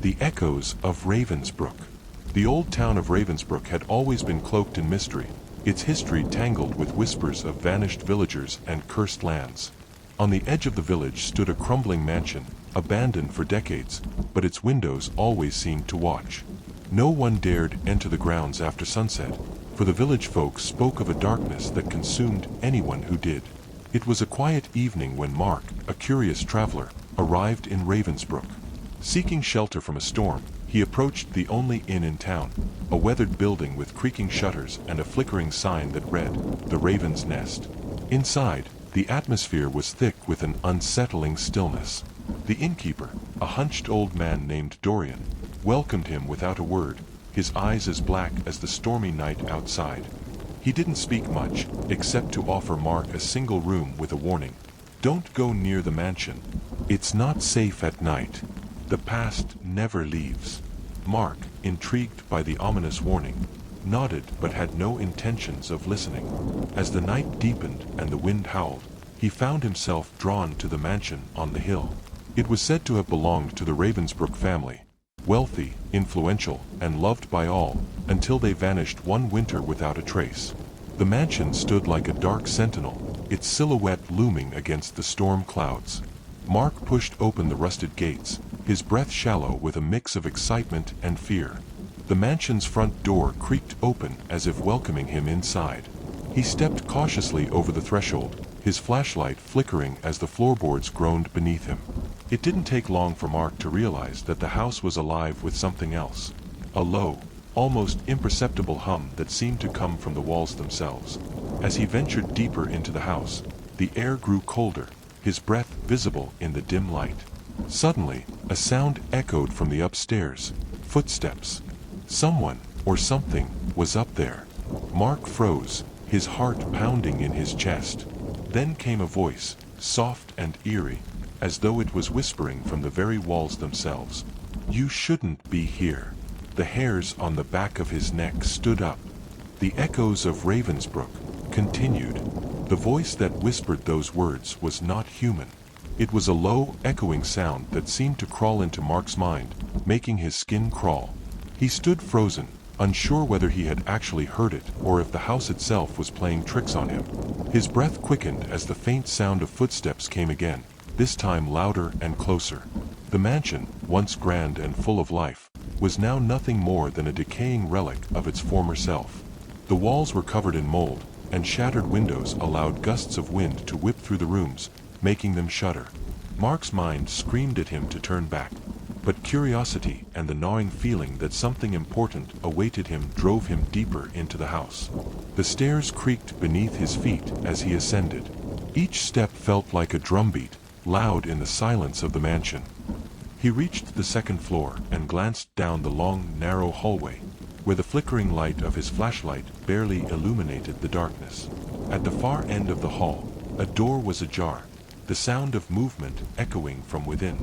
The echoes of Ravensbrook. The old town of Ravensbrook had always been cloaked in mystery, its history tangled with whispers of vanished villagers and cursed lands. On the edge of the village stood a crumbling mansion, abandoned for decades, but its windows always seemed to watch. No one dared enter the grounds after sunset, for the village folk spoke of a darkness that consumed anyone who did. It was a quiet evening when Mark, a curious traveler, arrived in Ravensbrook. Seeking shelter from a storm, he approached the only inn in town, a weathered building with creaking shutters and a flickering sign that read, "The Raven's Nest." Inside, the atmosphere was thick with an unsettling stillness. The innkeeper, a hunched old man named Dorian, welcomed him without a word, his eyes as black as the stormy night outside. He didn't speak much, except to offer Mark a single room with a warning. "Don't go near the mansion. It's not safe at night. The past never leaves." Mark, intrigued by the ominous warning, nodded but had no intentions of listening. As the night deepened and the wind howled, he found himself drawn to the mansion on the hill. It was said to have belonged to the Ravensbrook family, wealthy, influential, and loved by all, until they vanished one winter without a trace. The mansion stood like a dark sentinel, its silhouette looming against the storm clouds. Mark pushed open the rusted gates, his breath shallow with a mix of excitement and fear. The mansion's front door creaked open as if welcoming him inside. He stepped cautiously over the threshold, his flashlight flickering as the floorboards groaned beneath him. It didn't take long for Mark to realize that the house was alive with something else. A low, almost imperceptible hum that seemed to come from the walls themselves. As he ventured deeper into the house, the air grew colder, his breath visible in the dim light. Suddenly, a sound echoed from the upstairs. Footsteps. Someone, or something, was up there. Mark froze, his heart pounding in his chest. Then came a voice, soft and eerie, as though it was whispering from the very walls themselves. "You shouldn't be here." The hairs on the back of his neck stood up. The echoes of Ravensbrook continued. The voice that whispered those words was not human. It was a low, echoing sound that seemed to crawl into Mark's mind, making his skin crawl. He stood frozen, unsure whether he had actually heard it or if the house itself was playing tricks on him. His breath quickened as the faint sound of footsteps came again, this time louder and closer. The mansion, once grand and full of life, was now nothing more than a decaying relic of its former self. The walls were covered in mold, and shattered windows allowed gusts of wind to whip through the rooms, making them shudder. Mark's mind screamed at him to turn back, but curiosity and the gnawing feeling that something important awaited him drove him deeper into the house. The stairs creaked beneath his feet as he ascended. Each step felt like a drumbeat, loud in the silence of the mansion. He reached the second floor and glanced down the long, narrow hallway, where the flickering light of his flashlight barely illuminated the darkness. At the far end of the hall, a door was ajar, the sound of movement echoing from within.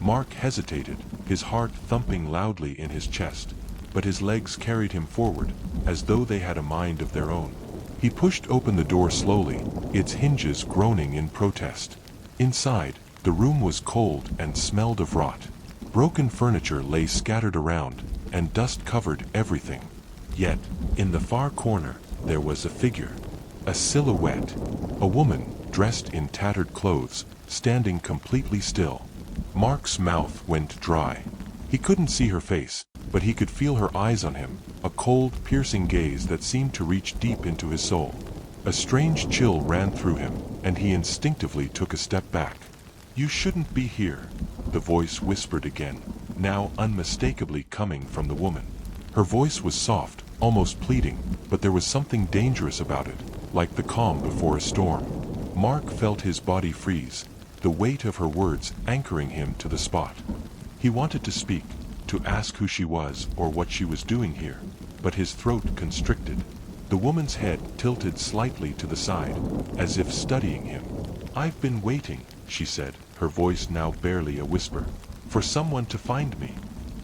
Mark hesitated, his heart thumping loudly in his chest, but his legs carried him forward, as though they had a mind of their own. He pushed open the door slowly, its hinges groaning in protest. Inside, the room was cold and smelled of rot. Broken furniture lay scattered around, and dust covered everything. Yet, in the far corner, there was a figure. A silhouette. A woman, dressed in tattered clothes, standing completely still. Mark's mouth went dry. He couldn't see her face, but he could feel her eyes on him, a cold, piercing gaze that seemed to reach deep into his soul. A strange chill ran through him, and he instinctively took a step back. "You shouldn't be here," the voice whispered again, now unmistakably coming from the woman. Her voice was soft, almost pleading, but there was something dangerous about it, like the calm before a storm. Mark felt his body freeze, the weight of her words anchoring him to the spot. He wanted to speak, to ask who she was or what she was doing here, but his throat constricted. The woman's head tilted slightly to the side, as if studying him. "I've been waiting," she said, her voice now barely a whisper, "for someone to find me."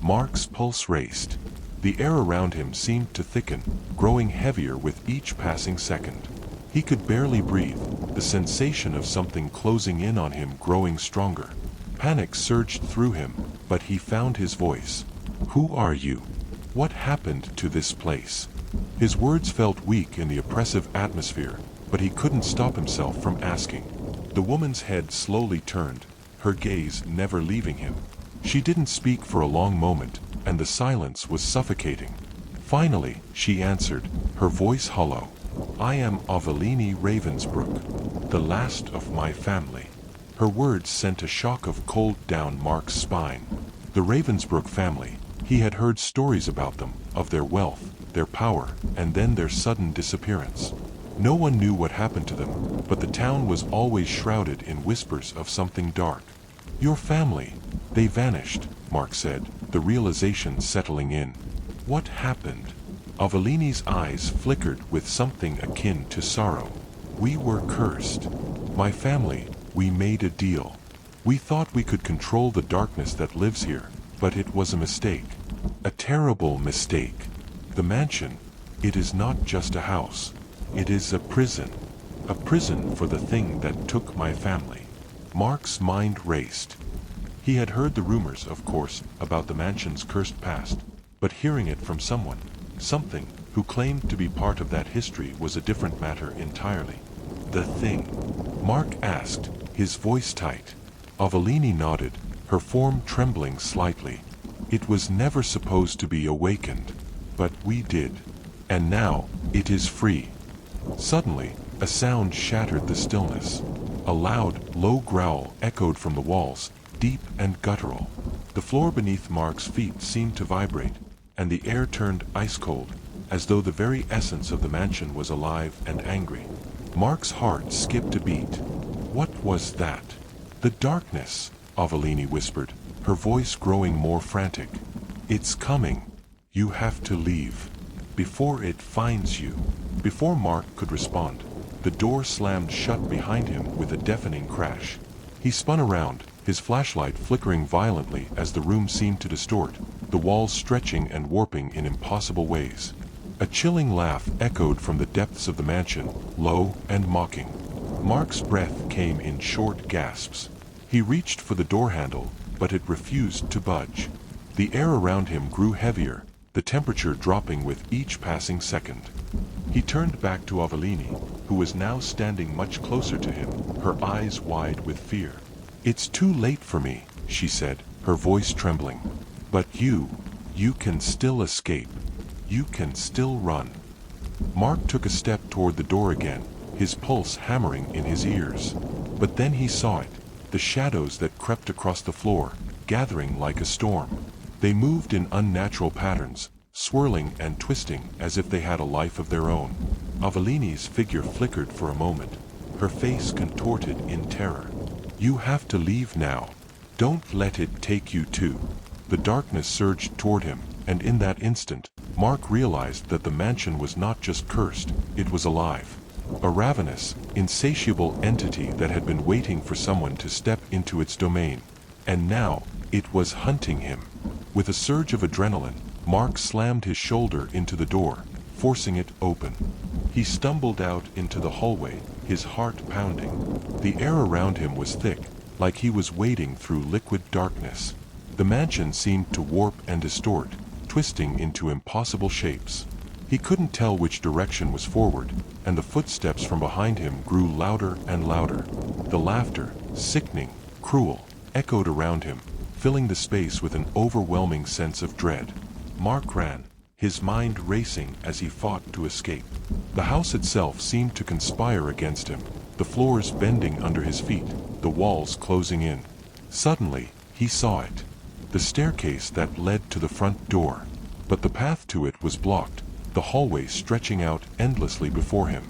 Mark's pulse raced. The air around him seemed to thicken, growing heavier with each passing second. He could barely breathe, the sensation of something closing in on him growing stronger. Panic surged through him, but he found his voice. "Who are you? What happened to this place?" His words felt weak in the oppressive atmosphere, but he couldn't stop himself from asking. The woman's head slowly turned, her gaze never leaving him. She didn't speak for a long moment, and the silence was suffocating. Finally, she answered, her voice hollow. "I am Avelini Ravensbrook, the last of my family." Her words sent a shock of cold down Mark's spine. The Ravensbrook family, he had heard stories about them, of their wealth, their power, and then their sudden disappearance. No one knew what happened to them, but the town was always shrouded in whispers of something dark. "Your family, they vanished," Mark said, the realization settling in. "What happened?" Avelini's eyes flickered with something akin to sorrow. "We were cursed. My family, we made a deal. We thought we could control the darkness that lives here, but it was a mistake. A terrible mistake. The mansion, it is not just a house. It is a prison. A prison for the thing that took my family." Mark's mind raced. He had heard the rumors, of course, about the mansion's cursed past, but hearing it from someone, something, who claimed to be part of that history was a different matter entirely. "The thing?" Mark asked, his voice tight. Avelini nodded, her form trembling slightly. "It was never supposed to be awakened. But we did. And now, it is free." Suddenly, a sound shattered the stillness. A loud, low growl echoed from the walls, deep and guttural. The floor beneath Mark's feet seemed to vibrate, and the air turned ice-cold, as though the very essence of the mansion was alive and angry. Mark's heart skipped a beat. What was that? "The darkness," Avelini whispered, her voice growing more frantic. "It's coming. You have to leave. Before it finds you." Before Mark could respond, the door slammed shut behind him with a deafening crash. He spun around, his flashlight flickering violently as the room seemed to distort, the walls stretching and warping in impossible ways. A chilling laugh echoed from the depths of the mansion, low and mocking. Mark's breath came in short gasps. He reached for the door handle, but it refused to budge. The air around him grew heavier, the temperature dropping with each passing second. He turned back to Avelini, who was now standing much closer to him, her eyes wide with fear. "It's too late for me," she said, her voice trembling. "But you can still escape. You can still run." Mark took a step toward the door again, his pulse hammering in his ears. But then he saw it, the shadows that crept across the floor, gathering like a storm. They moved in unnatural patterns, swirling and twisting as if they had a life of their own. Avelini's figure flickered for a moment, her face contorted in terror. "You have to leave now. Don't let it take you too." The darkness surged toward him, and in that instant, Mark realized that the mansion was not just cursed, it was alive. A ravenous, insatiable entity that had been waiting for someone to step into its domain. And now, it was hunting him. With a surge of adrenaline, Mark slammed his shoulder into the door, forcing it open. He stumbled out into the hallway, his heart pounding. The air around him was thick, like he was wading through liquid darkness. The mansion seemed to warp and distort, twisting into impossible shapes. He couldn't tell which direction was forward, and the footsteps from behind him grew louder and louder. The laughter, sickening, cruel, echoed around him, filling the space with an overwhelming sense of dread. Mark ran, his mind racing as he fought to escape. The house itself seemed to conspire against him, the floors bending under his feet, the walls closing in. Suddenly, he saw it. The staircase that led to the front door. But the path to it was blocked, the hallway stretching out endlessly before him.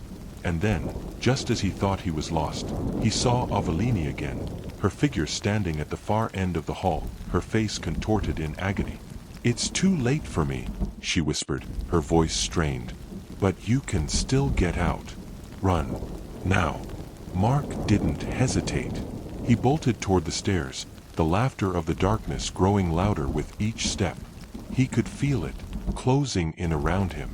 And then, just as he thought he was lost, he saw Avelini again, her figure standing at the far end of the hall, her face contorted in agony. "It's too late for me," she whispered, her voice strained. "But you can still get out. Run. Now." Mark didn't hesitate. He bolted toward the stairs, the laughter of the darkness growing louder with each step. He could feel it, closing in around him.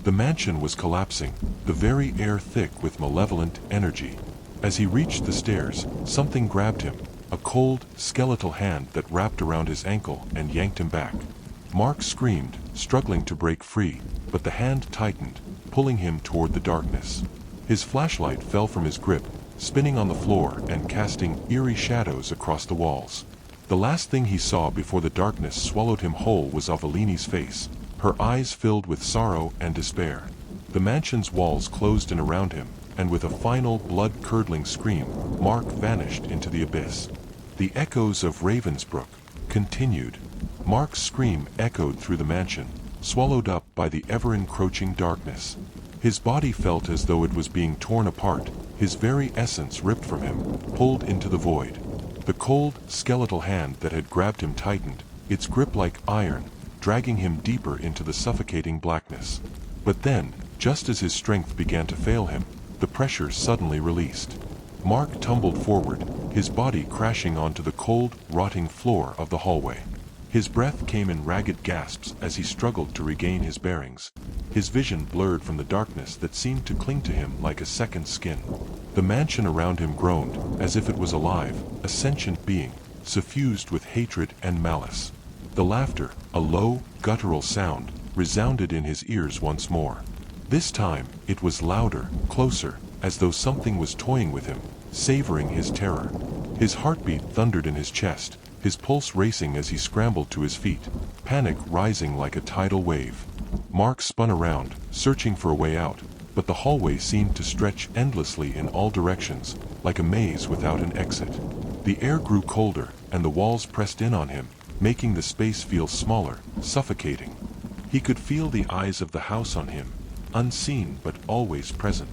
The mansion was collapsing, the very air thick with malevolent energy. As he reached the stairs, something grabbed him, a cold, skeletal hand that wrapped around his ankle and yanked him back. Mark screamed, struggling to break free, but the hand tightened, pulling him toward the darkness. His flashlight fell from his grip, spinning on the floor and casting eerie shadows across the walls. The last thing he saw before the darkness swallowed him whole was Avelini's face, her eyes filled with sorrow and despair. The mansion's walls closed in around him, and with a final blood-curdling scream, Mark vanished into the abyss. The echoes of Ravensbrook continued. Mark's scream echoed through the mansion, swallowed up by the ever-encroaching darkness. His body felt as though it was being torn apart, his very essence ripped from him, pulled into the void. The cold, skeletal hand that had grabbed him tightened, its grip like iron, dragging him deeper into the suffocating blackness. But then, just as his strength began to fail him, the pressure suddenly released. Mark tumbled forward, his body crashing onto the cold, rotting floor of the hallway. His breath came in ragged gasps as he struggled to regain his bearings. His vision blurred from the darkness that seemed to cling to him like a second skin. The mansion around him groaned, as if it was alive, a sentient being, suffused with hatred and malice. The laughter, a low, guttural sound, resounded in his ears once more. This time, it was louder, closer, as though something was toying with him, savoring his terror. His heartbeat thundered in his chest, his pulse racing as he scrambled to his feet, panic rising like a tidal wave. Mark spun around, searching for a way out, but the hallway seemed to stretch endlessly in all directions, like a maze without an exit. The air grew colder, and the walls pressed in on him, making the space feel smaller, suffocating. He could feel the eyes of the house on him, unseen but always present.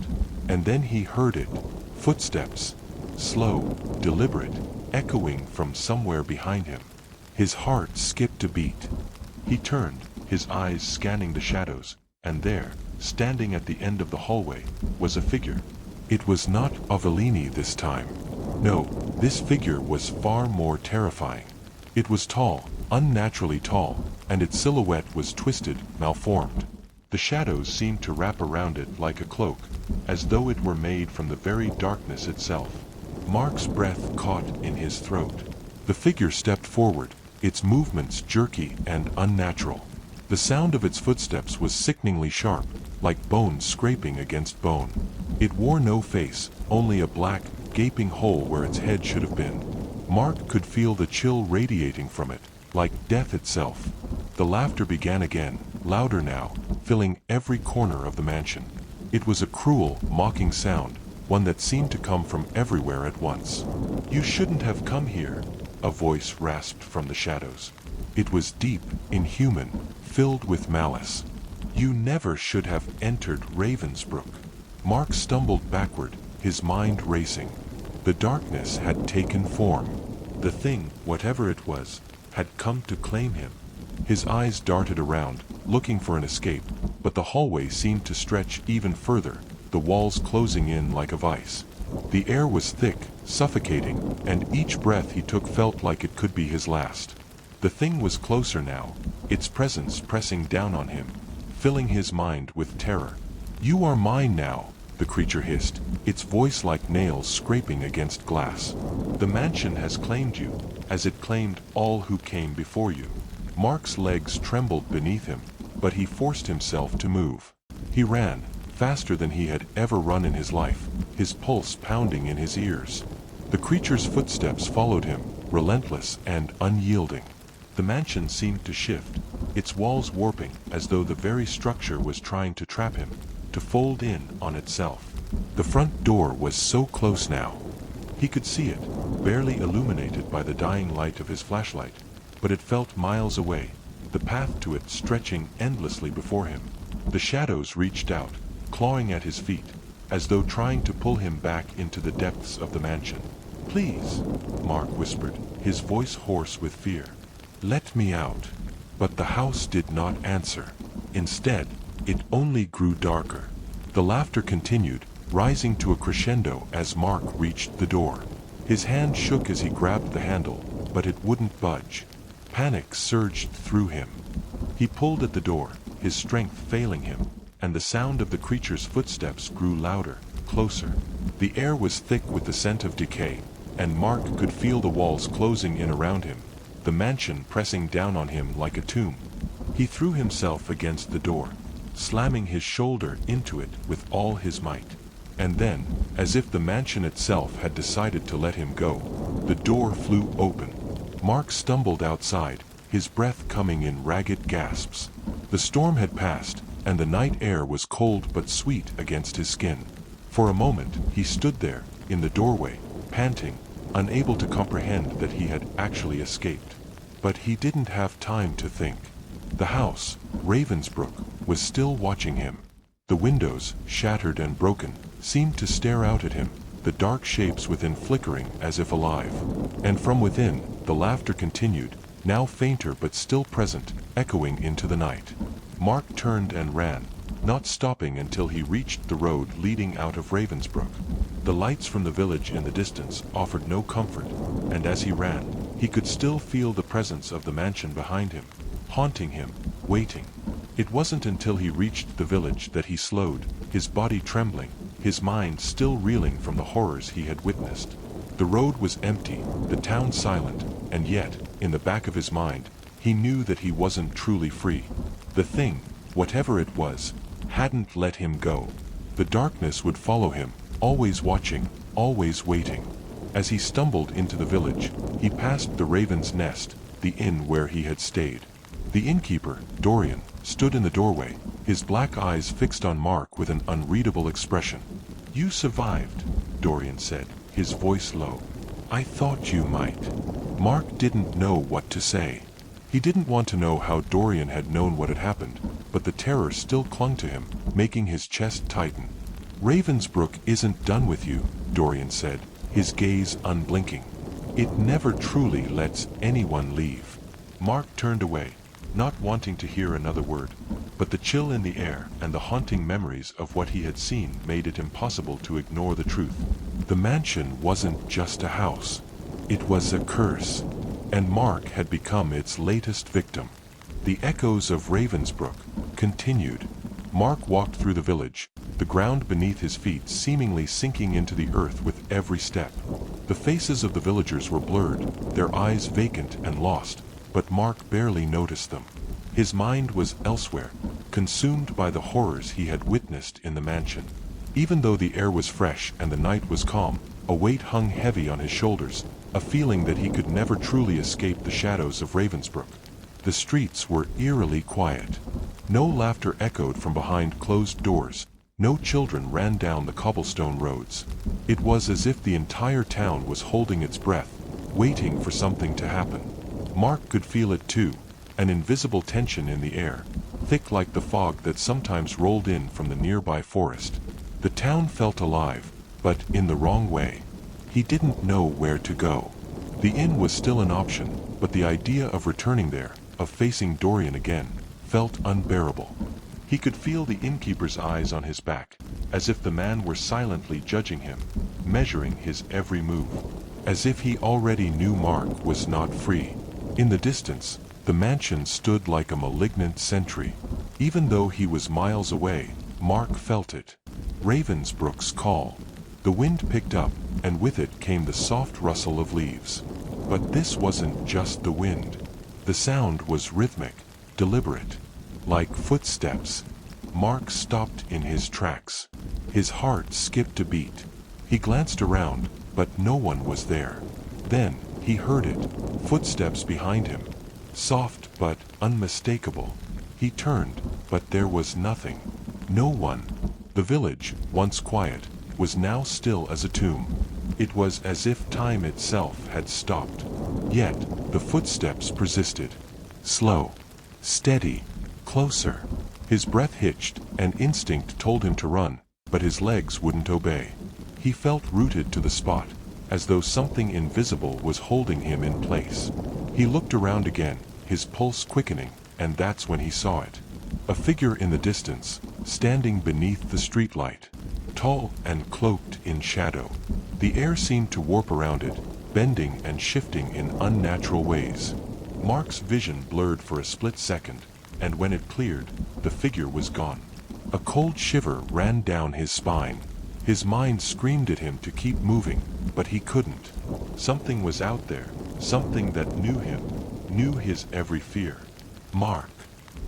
And then he heard it, footsteps, slow, deliberate, echoing from somewhere behind him. His heart skipped a beat. He turned, his eyes scanning the shadows, and there, standing at the end of the hallway, was a figure. It was not Avelini this time. No, this figure was far more terrifying. It was tall, unnaturally tall, and its silhouette was twisted, malformed. The shadows seemed to wrap around it like a cloak, as though it were made from the very darkness itself. Mark's breath caught in his throat. The figure stepped forward, its movements jerky and unnatural. The sound of its footsteps was sickeningly sharp, like bone scraping against bone. It wore no face, only a black, gaping hole where its head should have been. Mark could feel the chill radiating from it, like death itself. The laughter began again, louder now, filling every corner of the mansion. It was a cruel, mocking sound, one that seemed to come from everywhere at once. "You shouldn't have come here," a voice rasped from the shadows. It was deep, inhuman, filled with malice. "You never should have entered Ravensbrook." Mark stumbled backward, his mind racing. The darkness had taken form. The thing, whatever it was, had come to claim him. His eyes darted around, looking for an escape, but the hallway seemed to stretch even further, the walls closing in like a vice. The air was thick, suffocating, and each breath he took felt like it could be his last. The thing was closer now, its presence pressing down on him, filling his mind with terror. "You are mine now," the creature hissed, its voice like nails scraping against glass. "The mansion has claimed you, as it claimed all who came before you." Mark's legs trembled beneath him, but he forced himself to move. He ran, faster than he had ever run in his life, his pulse pounding in his ears. The creature's footsteps followed him, relentless and unyielding. The mansion seemed to shift, its walls warping as though the very structure was trying to trap him, to fold in on itself. The front door was so close now. He could see it, barely illuminated by the dying light of his flashlight, but it felt miles away, the path to it stretching endlessly before him. The shadows reached out, clawing at his feet, as though trying to pull him back into the depths of the mansion. "Please," Mark whispered, his voice hoarse with fear. "Let me out." But the house did not answer. Instead, it only grew darker. The laughter continued, rising to a crescendo as Mark reached the door. His hand shook as he grabbed the handle, but it wouldn't budge. Panic surged through him. He pulled at the door, his strength failing him, and the sound of the creature's footsteps grew louder, closer. The air was thick with the scent of decay, and Mark could feel the walls closing in around him, the mansion pressing down on him like a tomb. He threw himself against the door, slamming his shoulder into it with all his might. And then, as if the mansion itself had decided to let him go, the door flew open. Mark stumbled outside, his breath coming in ragged gasps. The storm had passed, and the night air was cold but sweet against his skin. For a moment, he stood there, in the doorway, panting, unable to comprehend that he had actually escaped. But he didn't have time to think. The house, Ravensbrook, was still watching him. The windows, shattered and broken, seemed to stare out at him, the dark shapes within flickering as if alive. And from within, the laughter continued, now fainter but still present, echoing into the night. Mark turned and ran, not stopping until he reached the road leading out of Ravensbrook. The lights from the village in the distance offered no comfort, and as he ran, he could still feel the presence of the mansion behind him, haunting him, waiting. It wasn't until he reached the village that he slowed, his body trembling, his mind still reeling from the horrors he had witnessed. The road was empty, the town silent, and yet, in the back of his mind, he knew that he wasn't truly free. The thing, whatever it was, hadn't let him go. The darkness would follow him, always watching, always waiting. As he stumbled into the village, he passed the Raven's Nest, the inn where he had stayed. The innkeeper, Dorian, stood in the doorway, his black eyes fixed on Mark with an unreadable expression. "You survived," Dorian said, his voice low. "I thought you might." Mark didn't know what to say. He didn't want to know how Dorian had known what had happened, but the terror still clung to him, making his chest tighten. "Ravensbrook isn't done with you," Dorian said, his gaze unblinking. "It never truly lets anyone leave." Mark turned away, not wanting to hear another word, but the chill in the air and the haunting memories of what he had seen made it impossible to ignore the truth. The mansion wasn't just a house. It was a curse, and Mark had become its latest victim. The echoes of Ravensbrook continued. Mark walked through the village, the ground beneath his feet seemingly sinking into the earth with every step. The faces of the villagers were blurred, their eyes vacant and lost, but Mark barely noticed them. His mind was elsewhere, consumed by the horrors he had witnessed in the mansion. Even though the air was fresh and the night was calm, a weight hung heavy on his shoulders, a feeling that he could never truly escape the shadows of Ravensbrook. The streets were eerily quiet. No laughter echoed from behind closed doors, no children ran down the cobblestone roads. It was as if the entire town was holding its breath, waiting for something to happen. Mark could feel it too, an invisible tension in the air, thick like the fog that sometimes rolled in from the nearby forest. The town felt alive, but in the wrong way. He didn't know where to go. The inn was still an option, but the idea of returning there, of facing Dorian again, felt unbearable. He could feel the innkeeper's eyes on his back, as if the man were silently judging him, measuring his every move, as if he already knew Mark was not free. In the distance, the mansion stood like a malignant sentry. Even though he was miles away, Mark felt it. Ravensbrook's call. The wind picked up, and with it came the soft rustle of leaves. But this wasn't just the wind. The sound was rhythmic, deliberate, like footsteps. Mark stopped in his tracks. His heart skipped a beat. He glanced around, but no one was there. Then, he heard it, footsteps behind him. Soft but unmistakable. He turned, but there was nothing. No one. The village, once quiet, was now still as a tomb. It was as if time itself had stopped. Yet, the footsteps persisted. Slow, steady, closer. His breath hitched, and instinct told him to run, but his legs wouldn't obey. He felt rooted to the spot, as though something invisible was holding him in place. He looked around again, his pulse quickening, and that's when he saw it. A figure in the distance, standing beneath the streetlight. Tall and cloaked in shadow. The air seemed to warp around it, bending and shifting in unnatural ways. Mark's vision blurred for a split second, and when it cleared, the figure was gone. A cold shiver ran down his spine. His mind screamed at him to keep moving, but he couldn't. Something was out there, something that knew him, knew his every fear. Mark.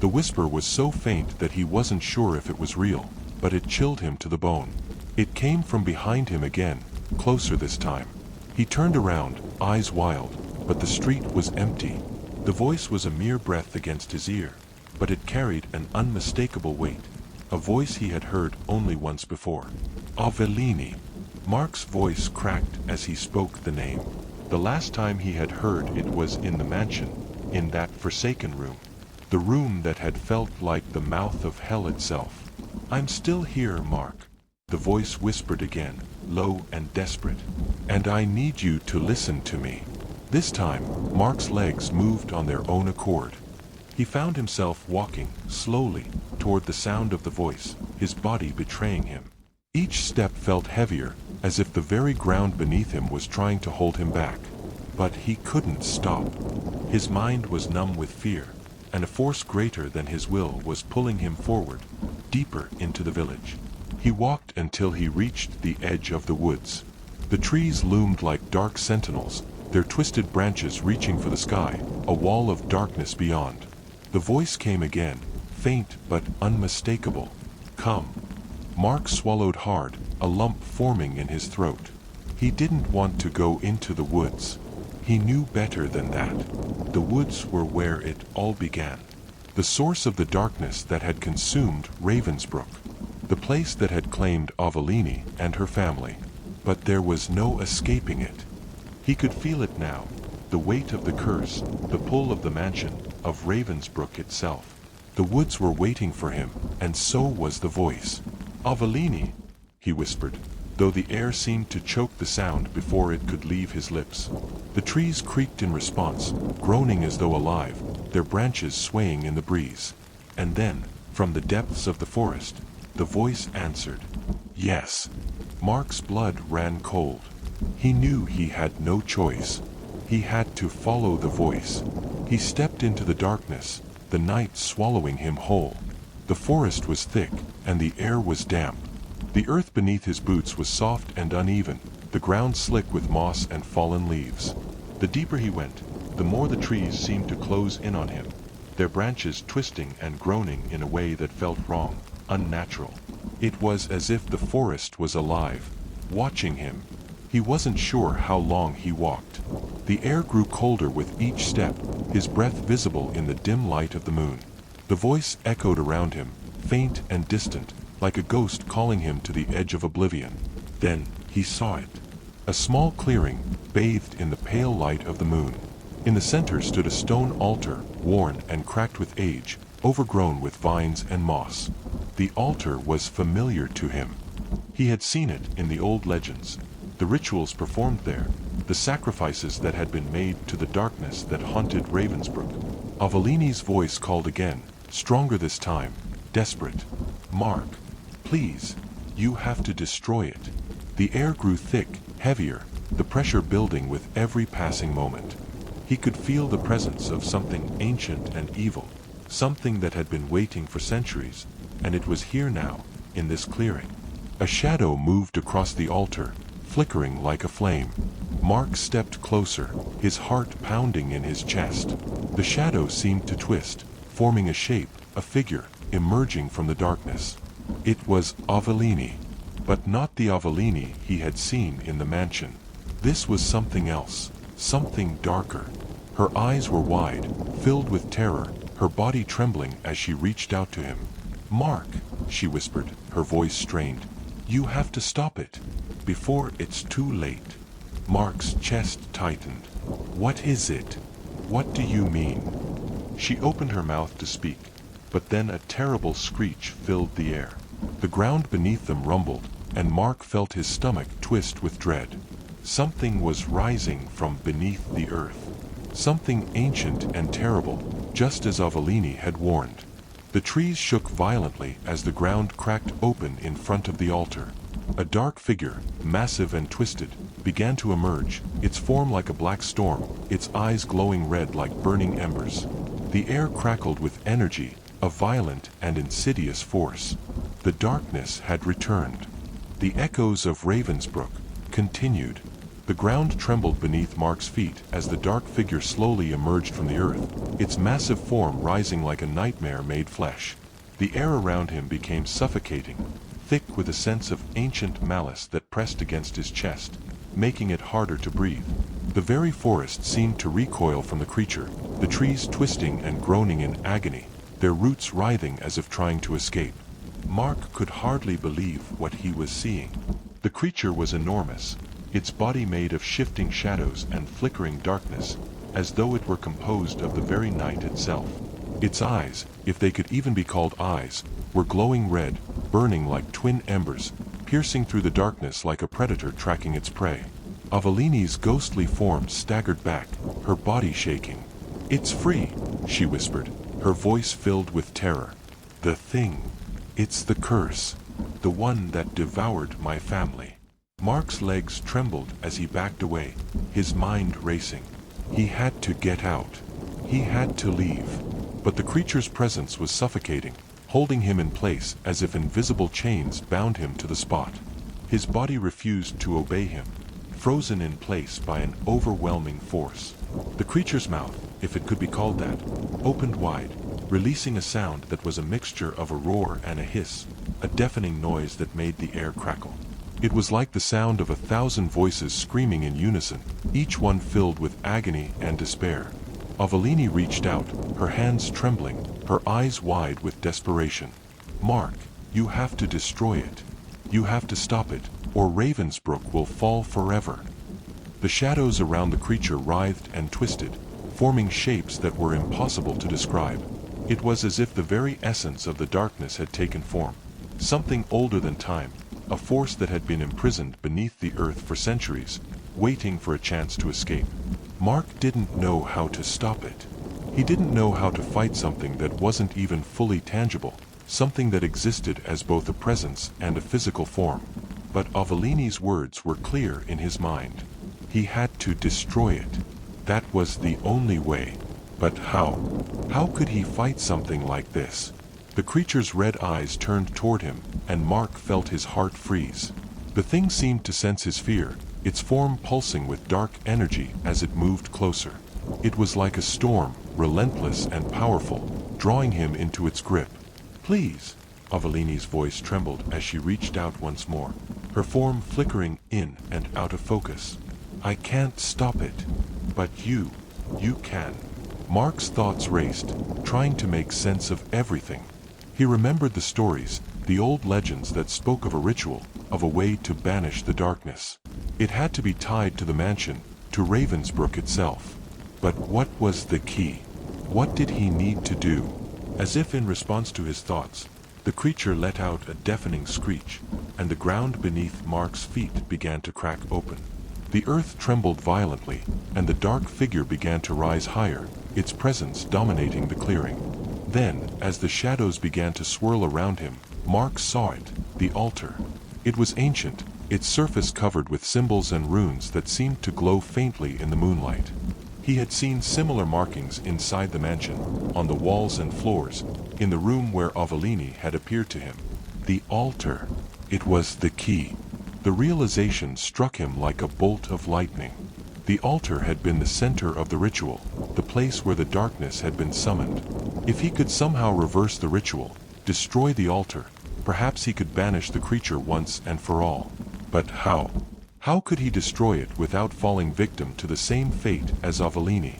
The whisper was so faint that he wasn't sure if it was real, but it chilled him to the bone. It came from behind him again, closer this time. He turned around, eyes wild, but the street was empty. The voice was a mere breath against his ear, but it carried an unmistakable weight, a voice he had heard only once before. Avellini. Mark's voice cracked as he spoke the name. The last time he had heard it was in the mansion, in that forsaken room. The room that had felt like the mouth of hell itself. I'm still here, Mark. The voice whispered again, low and desperate. And I need you to listen to me. This time, Mark's legs moved on their own accord. He found himself walking, slowly, toward the sound of the voice, his body betraying him. Each step felt heavier, as if the very ground beneath him was trying to hold him back. But he couldn't stop. His mind was numb with fear, and a force greater than his will was pulling him forward, deeper into the village. He walked until he reached the edge of the woods. The trees loomed like dark sentinels, their twisted branches reaching for the sky, a wall of darkness beyond. The voice came again, faint but unmistakable. Come. Mark swallowed hard, a lump forming in his throat. He didn't want to go into the woods. He knew better than that. The woods were where it all began. The source of the darkness that had consumed Ravensbrook. The place that had claimed Avellini and her family. But there was no escaping it. He could feel it now, the weight of the curse, the pull of the mansion, of Ravensbrook itself. The woods were waiting for him, and so was the voice. Avellini, he whispered, though the air seemed to choke the sound before it could leave his lips. The trees creaked in response, groaning as though alive, their branches swaying in the breeze. And then, from the depths of the forest, the voice answered. Yes. Mark's blood ran cold. He knew he had no choice. He had to follow the voice. He stepped into the darkness, the night swallowing him whole. The forest was thick, and the air was damp. The earth beneath his boots was soft and uneven, the ground slick with moss and fallen leaves. The deeper he went, the more the trees seemed to close in on him, their branches twisting and groaning in a way that felt wrong, unnatural. It was as if the forest was alive, watching him. He wasn't sure how long he walked. The air grew colder with each step, his breath visible in the dim light of the moon. The voice echoed around him, faint and distant, like a ghost calling him to the edge of oblivion. Then, he saw it. A small clearing, bathed in the pale light of the moon. In the center stood a stone altar, worn and cracked with age, overgrown with vines and moss. The altar was familiar to him. He had seen it in the old legends, the rituals performed there, the sacrifices that had been made to the darkness that haunted Ravensbrook. Avellini's voice called again, stronger this time, desperate. Mark, please, you have to destroy it. The air grew thick, heavier, the pressure building with every passing moment. He could feel the presence of something ancient and evil, something that had been waiting for centuries, and it was here now, in this clearing. A shadow moved across the altar, flickering like a flame. Mark stepped closer, his heart pounding in his chest. The shadow seemed to twist, forming a shape, a figure, emerging from the darkness. It was Avellini, but not the Avellini he had seen in the mansion. This was something else, something darker. Her eyes were wide, filled with terror, her body trembling as she reached out to him. Mark, she whispered, her voice strained. You have to stop it, before it's too late. Mark's chest tightened. What is it? What do you mean? She opened her mouth to speak, but then a terrible screech filled the air. The ground beneath them rumbled, and Mark felt his stomach twist with dread. Something was rising from beneath the earth. Something ancient and terrible, just as Avellini had warned. The trees shook violently as the ground cracked open in front of the altar. A dark figure, massive and twisted, began to emerge, its form like a black storm, its eyes glowing red like burning embers. The air crackled with energy, a violent and insidious force. The darkness had returned. The echoes of Ravensbrook continued. The ground trembled beneath Mark's feet as the dark figure slowly emerged from the earth, its massive form rising like a nightmare made flesh. The air around him became suffocating, thick with a sense of ancient malice that pressed against his chest, making it harder to breathe. The very forest seemed to recoil from the creature, the trees twisting and groaning in agony, their roots writhing as if trying to escape. Mark could hardly believe what he was seeing. The creature was enormous, its body made of shifting shadows and flickering darkness, as though it were composed of the very night itself. Its eyes, if they could even be called eyes, were glowing red, burning like twin embers, piercing through the darkness like a predator tracking its prey. Avellini's ghostly form staggered back, her body shaking. "It's free," she whispered, her voice filled with terror. "The thing. It's the curse. The one that devoured my family." Mark's legs trembled as he backed away, his mind racing. He had to get out. He had to leave. But the creature's presence was suffocating, holding him in place as if invisible chains bound him to the spot. His body refused to obey him, frozen in place by an overwhelming force. The creature's mouth, if it could be called that, opened wide, releasing a sound that was a mixture of a roar and a hiss, a deafening noise that made the air crackle. It was like the sound of 1,000 voices screaming in unison, each one filled with agony and despair. Avellini reached out, her hands trembling, her eyes wide with desperation. "Mark, you have to destroy it. You have to stop it, or Ravensbrook will fall forever." The shadows around the creature writhed and twisted, forming shapes that were impossible to describe. It was as if the very essence of the darkness had taken form, something older than time, a force that had been imprisoned beneath the earth for centuries, waiting for a chance to escape. Mark didn't know how to stop it. He didn't know how to fight something that wasn't even fully tangible, something that existed as both a presence and a physical form. But Avellini's words were clear in his mind. He had to destroy it. That was the only way. But how? How could he fight something like this? The creature's red eyes turned toward him, and Mark felt his heart freeze. The thing seemed to sense his fear, its form pulsing with dark energy as it moved closer. It was like a storm, relentless and powerful, drawing him into its grip. "Please!" Avellini's voice trembled as she reached out once more, her form flickering in and out of focus. "I can't stop it. But you can." Mark's thoughts raced, trying to make sense of everything. He remembered the stories, the old legends that spoke of a ritual, of a way to banish the darkness. It had to be tied to the mansion, to Ravensbrook itself. But what was the key? What did he need to do? As if in response to his thoughts, the creature let out a deafening screech, and the ground beneath Mark's feet began to crack open. The earth trembled violently, and the dark figure began to rise higher, its presence dominating the clearing. Then, as the shadows began to swirl around him, Mark saw it, the altar. It was ancient, its surface covered with symbols and runes that seemed to glow faintly in the moonlight. He had seen similar markings inside the mansion, on the walls and floors, in the room where Avellini had appeared to him. The altar. It was the key. The realization struck him like a bolt of lightning. The altar had been the center of the ritual, the place where the darkness had been summoned. If he could somehow reverse the ritual, destroy the altar, perhaps he could banish the creature once and for all. But how? How could he destroy it without falling victim to the same fate as Avellini?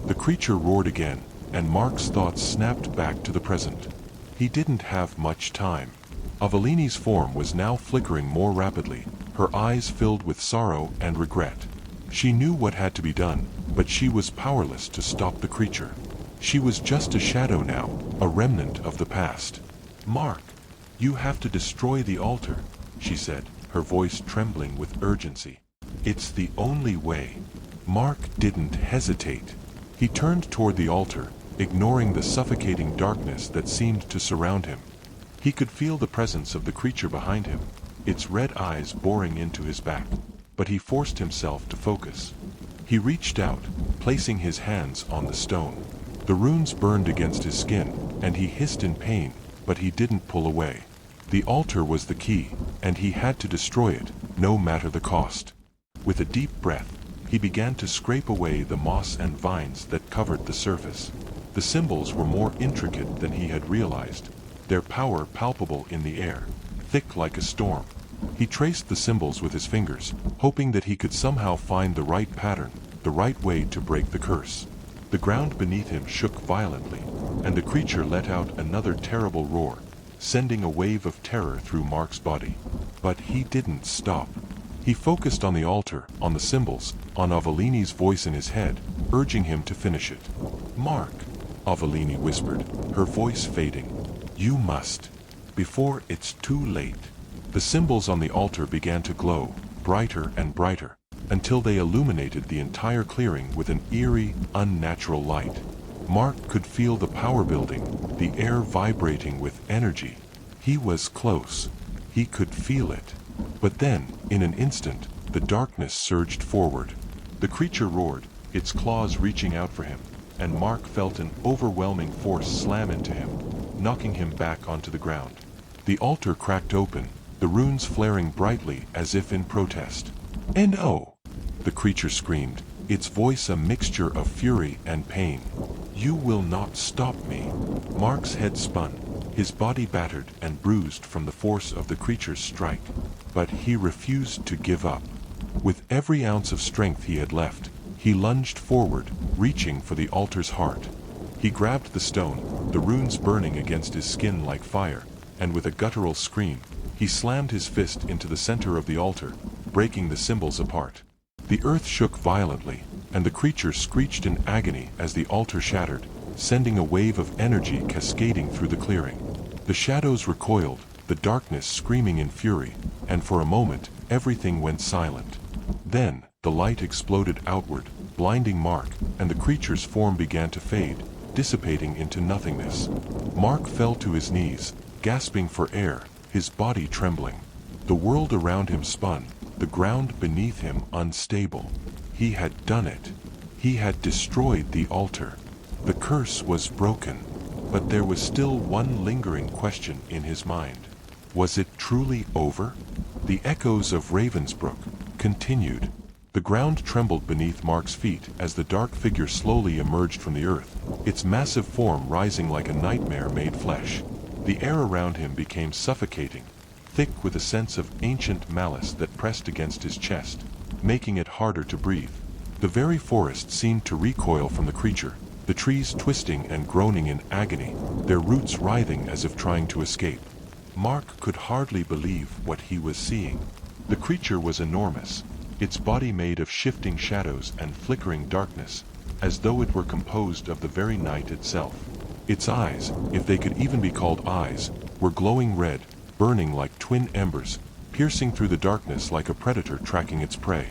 The creature roared again, and Mark's thoughts snapped back to the present. He didn't have much time. Avellini's form was now flickering more rapidly, her eyes filled with sorrow and regret. She knew what had to be done, but she was powerless to stop the creature. She was just a shadow now, a remnant of the past. "Mark, you have to destroy the altar," she said, her voice trembling with urgency. "It's the only way." Mark didn't hesitate. He turned toward the altar, ignoring the suffocating darkness that seemed to surround him. He could feel the presence of the creature behind him, its red eyes boring into his back, but he forced himself to focus. He reached out, placing his hands on the stone. The runes burned against his skin, and he hissed in pain, but he didn't pull away. The altar was the key, and he had to destroy it, no matter the cost. With a deep breath, he began to scrape away the moss and vines that covered the surface. The symbols were more intricate than he had realized, their power palpable in the air, thick like a storm. He traced the symbols with his fingers, hoping that he could somehow find the right pattern, the right way to break the curse. The ground beneath him shook violently, and the creature let out another terrible roar, sending a wave of terror through Mark's body. But he didn't stop. He focused on the altar, on the symbols, on Avellini's voice in his head, urging him to finish it. "Mark," Avellini whispered, her voice fading. "You must. Before it's too late." The symbols on the altar began to glow, brighter and brighter, until they illuminated the entire clearing with an eerie, unnatural light. Mark could feel the power building, the air vibrating with energy. He was close. He could feel it. But then, in an instant, the darkness surged forward. The creature roared, its claws reaching out for him, and Mark felt an overwhelming force slam into him, knocking him back onto the ground. The altar cracked open, the runes flaring brightly as if in protest. "No!" the creature screamed, its voice a mixture of fury and pain. "You will not stop me." Mark's head spun, his body battered and bruised from the force of the creature's strike. But he refused to give up. With every ounce of strength he had left, he lunged forward, reaching for the altar's heart. He grabbed the stone, the runes burning against his skin like fire, and with a guttural scream, he slammed his fist into the center of the altar, breaking the symbols apart. The earth shook violently, and the creature screeched in agony as the altar shattered, sending a wave of energy cascading through the clearing. The shadows recoiled, the darkness screaming in fury, and for a moment, everything went silent. Then, the light exploded outward, blinding Mark, and the creature's form began to fade, dissipating into nothingness. Mark fell to his knees, gasping for air, his body trembling. The world around him spun, the ground beneath him unstable. He had done it. He had destroyed the altar. The curse was broken. But there was still one lingering question in his mind. Was it truly over? The echoes of Ravensbrook continued. The ground trembled beneath Mark's feet as the dark figure slowly emerged from the earth, its massive form rising like a nightmare made flesh. The air around him became suffocating, thick with a sense of ancient malice that pressed against his chest, making it harder to breathe. The very forest seemed to recoil from the creature, the trees twisting and groaning in agony, their roots writhing as if trying to escape. Mark could hardly believe what he was seeing. The creature was enormous, its body made of shifting shadows and flickering darkness, as though it were composed of the very night itself. Its eyes, if they could even be called eyes, were glowing red, burning like twin embers, piercing through the darkness like a predator tracking its prey.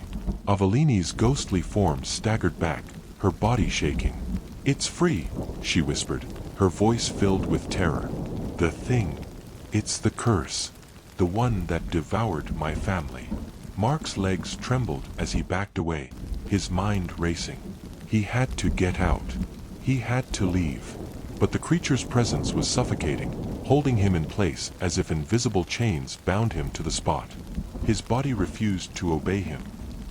Avellini's ghostly form staggered back, her body shaking. "It's free," she whispered, her voice filled with terror. "The thing. It's the curse. The one that devoured my family." Mark's legs trembled as he backed away, his mind racing. He had to get out. He had to leave. But the creature's presence was suffocating, holding him in place as if invisible chains bound him to the spot. His body refused to obey him,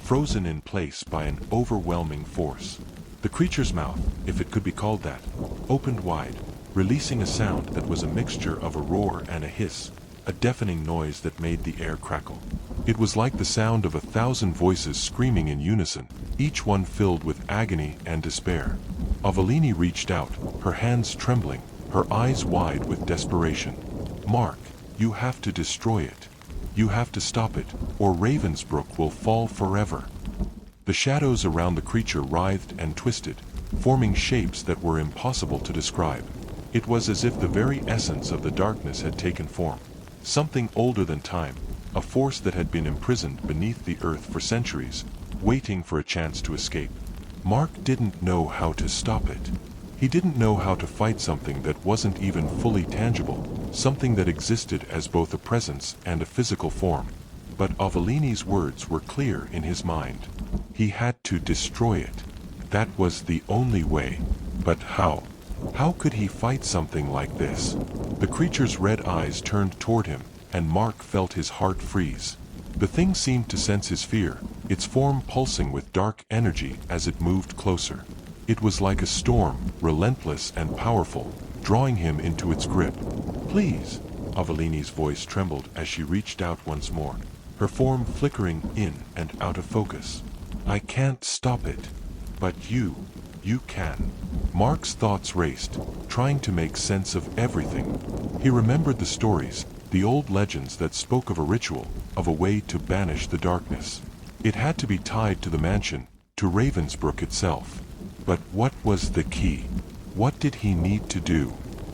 frozen in place by an overwhelming force. The creature's mouth, if it could be called that, opened wide, releasing a sound that was a mixture of a roar and a hiss, a deafening noise that made the air crackle. It was like the sound of 1,000 voices screaming in unison, each one filled with agony and despair. Avellini reached out, her hands trembling, her eyes wide with desperation. "Mark, you have to destroy it. You have to stop it, or Ravensbrook will fall forever." The shadows around the creature writhed and twisted, forming shapes that were impossible to describe. It was as if the very essence of the darkness had taken form, something older than time, a force that had been imprisoned beneath the earth for centuries, waiting for a chance to escape. Mark didn't know how to stop it. He didn't know how to fight something that wasn't even fully tangible, something that existed as both a presence and a physical form. But Avellini's words were clear in his mind. He had to destroy it. That was the only way. But how? How could he fight something like this? The creature's red eyes turned toward him, and Mark felt his heart freeze. The thing seemed to sense his fear, its form pulsing with dark energy as it moved closer. It was like a storm, relentless and powerful, drawing him into its grip. "Please!" Avelini's voice trembled as she reached out once more, her form flickering in and out of focus. "I can't stop it. But you can." Mark's thoughts raced, trying to make sense of everything. He remembered the stories, the old legends that spoke of a ritual, of a way to banish the darkness. It had to be tied to the mansion, to Ravensbrook itself. But what was the key? What did he need to do?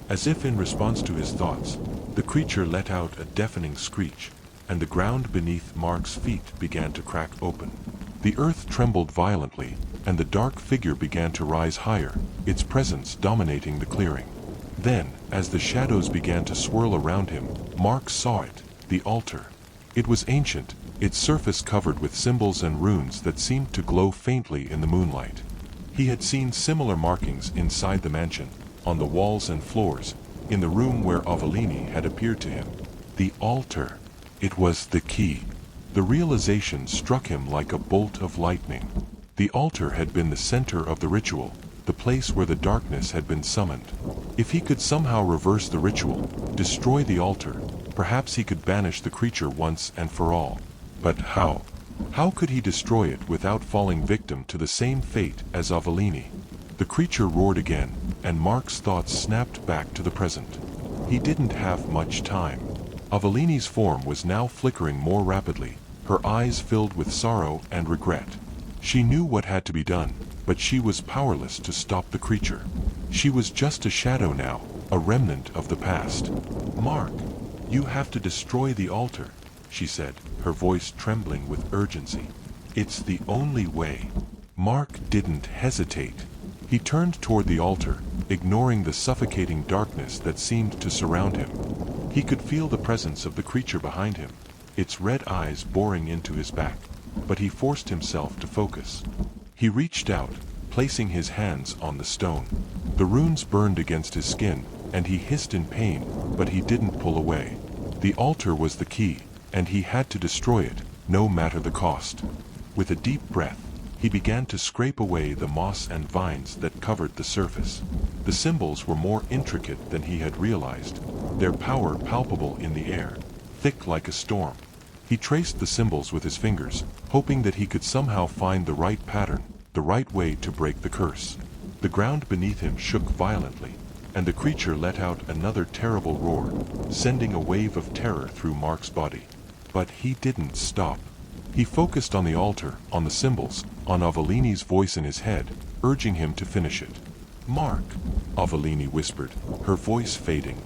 As if in response to his thoughts, the creature let out a deafening screech, and the ground beneath Mark's feet began to crack open. The earth trembled violently, and the dark figure began to rise higher, its presence dominating the clearing. Then, as the shadows began to swirl around him, Mark saw it, the altar. It was ancient, its surface covered with symbols and runes that seemed to glow faintly in the moonlight. He had seen similar markings inside the mansion, on the walls and floors, in the room where Avelini had appeared to him. The altar. It was the key. The realization struck him like a bolt of lightning. The altar had been the center of the ritual, the place where the darkness had been summoned. If he could somehow reverse the ritual, destroy the altar, perhaps he could banish the creature once and for all. But how? How could he destroy it without falling victim to the same fate as Avelini? The creature roared again, and Mark's thoughts snapped back to the present. He didn't have much time. Avelini's form was now flickering more rapidly, her eyes filled with sorrow and regret. She knew what had to be done, but she was powerless to stop the creature. She was just a shadow now, a remnant of the past. "Mark, you have to destroy the altar," she said, her voice trembling with urgency. "It's the only way." Mark didn't hesitate. He turned toward the altar, ignoring the suffocating darkness that seemed to surround him. He could feel the presence of the creature behind him, its red eyes boring into his back, but he forced himself to focus. He reached out, placing his hands on the stone. The runes burned against his skin, and he hissed in pain, but he didn't pull away. The altar was the key, and he had to destroy it, no matter the cost. With a deep breath, he began to scrape away the moss and vines that covered the surface. The symbols were more intricate than he had realized, their power palpable in the air, thick like a storm. He traced the symbols with his fingers, hoping that he could somehow find the right pattern, the right way to break the curse. The ground beneath him shook violently, and the creature let out another terrible roar, sending a wave of terror through Mark's body. But he didn't stop. He focused on the altar, on the symbols, on Avelini's voice in his head, urging him to finish it. "Mark," Avelini whispered, her voice fading.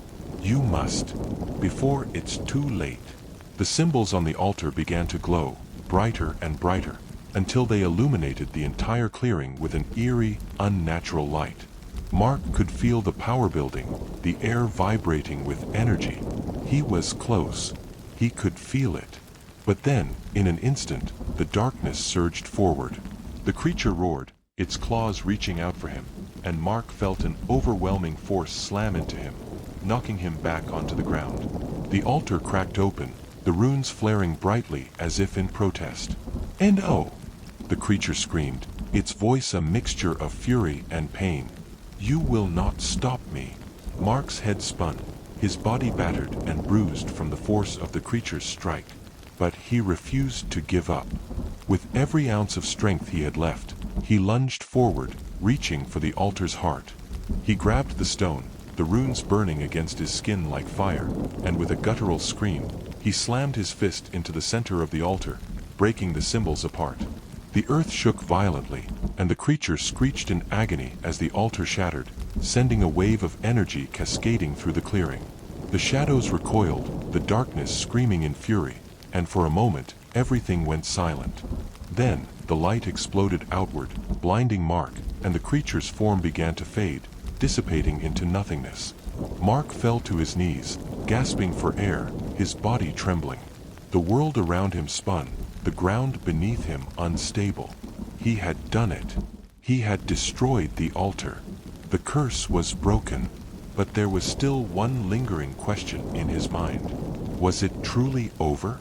"You must, before it's too late." The symbols on the altar began to glow, brighter and brighter, until they illuminated the entire clearing with an eerie, unnatural light. Mark could feel the power building, the air vibrating with energy. He was close. He could feel it. But then, in an instant, the darkness surged forward. The creature roared, its claws reaching out for him, and Mark felt an overwhelming force slam into him, knocking him back onto the ground. The altar cracked open, the runes flaring brightly as if in protest. "And oh!" the creature screamed, its voice a mixture of fury and pain. "You will not stop me." Mark's head spun, his body battered and bruised from the force of the creature's strike. But he refused to give up. With every ounce of strength he had left, he lunged forward, reaching for the altar's heart. He grabbed the stone, the runes burning against his skin like fire, and with a guttural scream, he slammed his fist into the center of the altar, breaking the symbols apart. The earth shook violently, and the creature screeched in agony as the altar shattered, sending a wave of energy cascading through the clearing. The shadows recoiled, the darkness screaming in fury, and for a moment, everything went silent. Then, the light exploded outward, blinding Mark, and the creature's form began to fade, dissipating into nothingness. Mark fell to his knees, gasping for air, his body trembling. The world around him spun, the ground beneath him unstable. He had done it. He had destroyed the altar. The curse was broken, but there was still one lingering question in his mind. Was it truly over?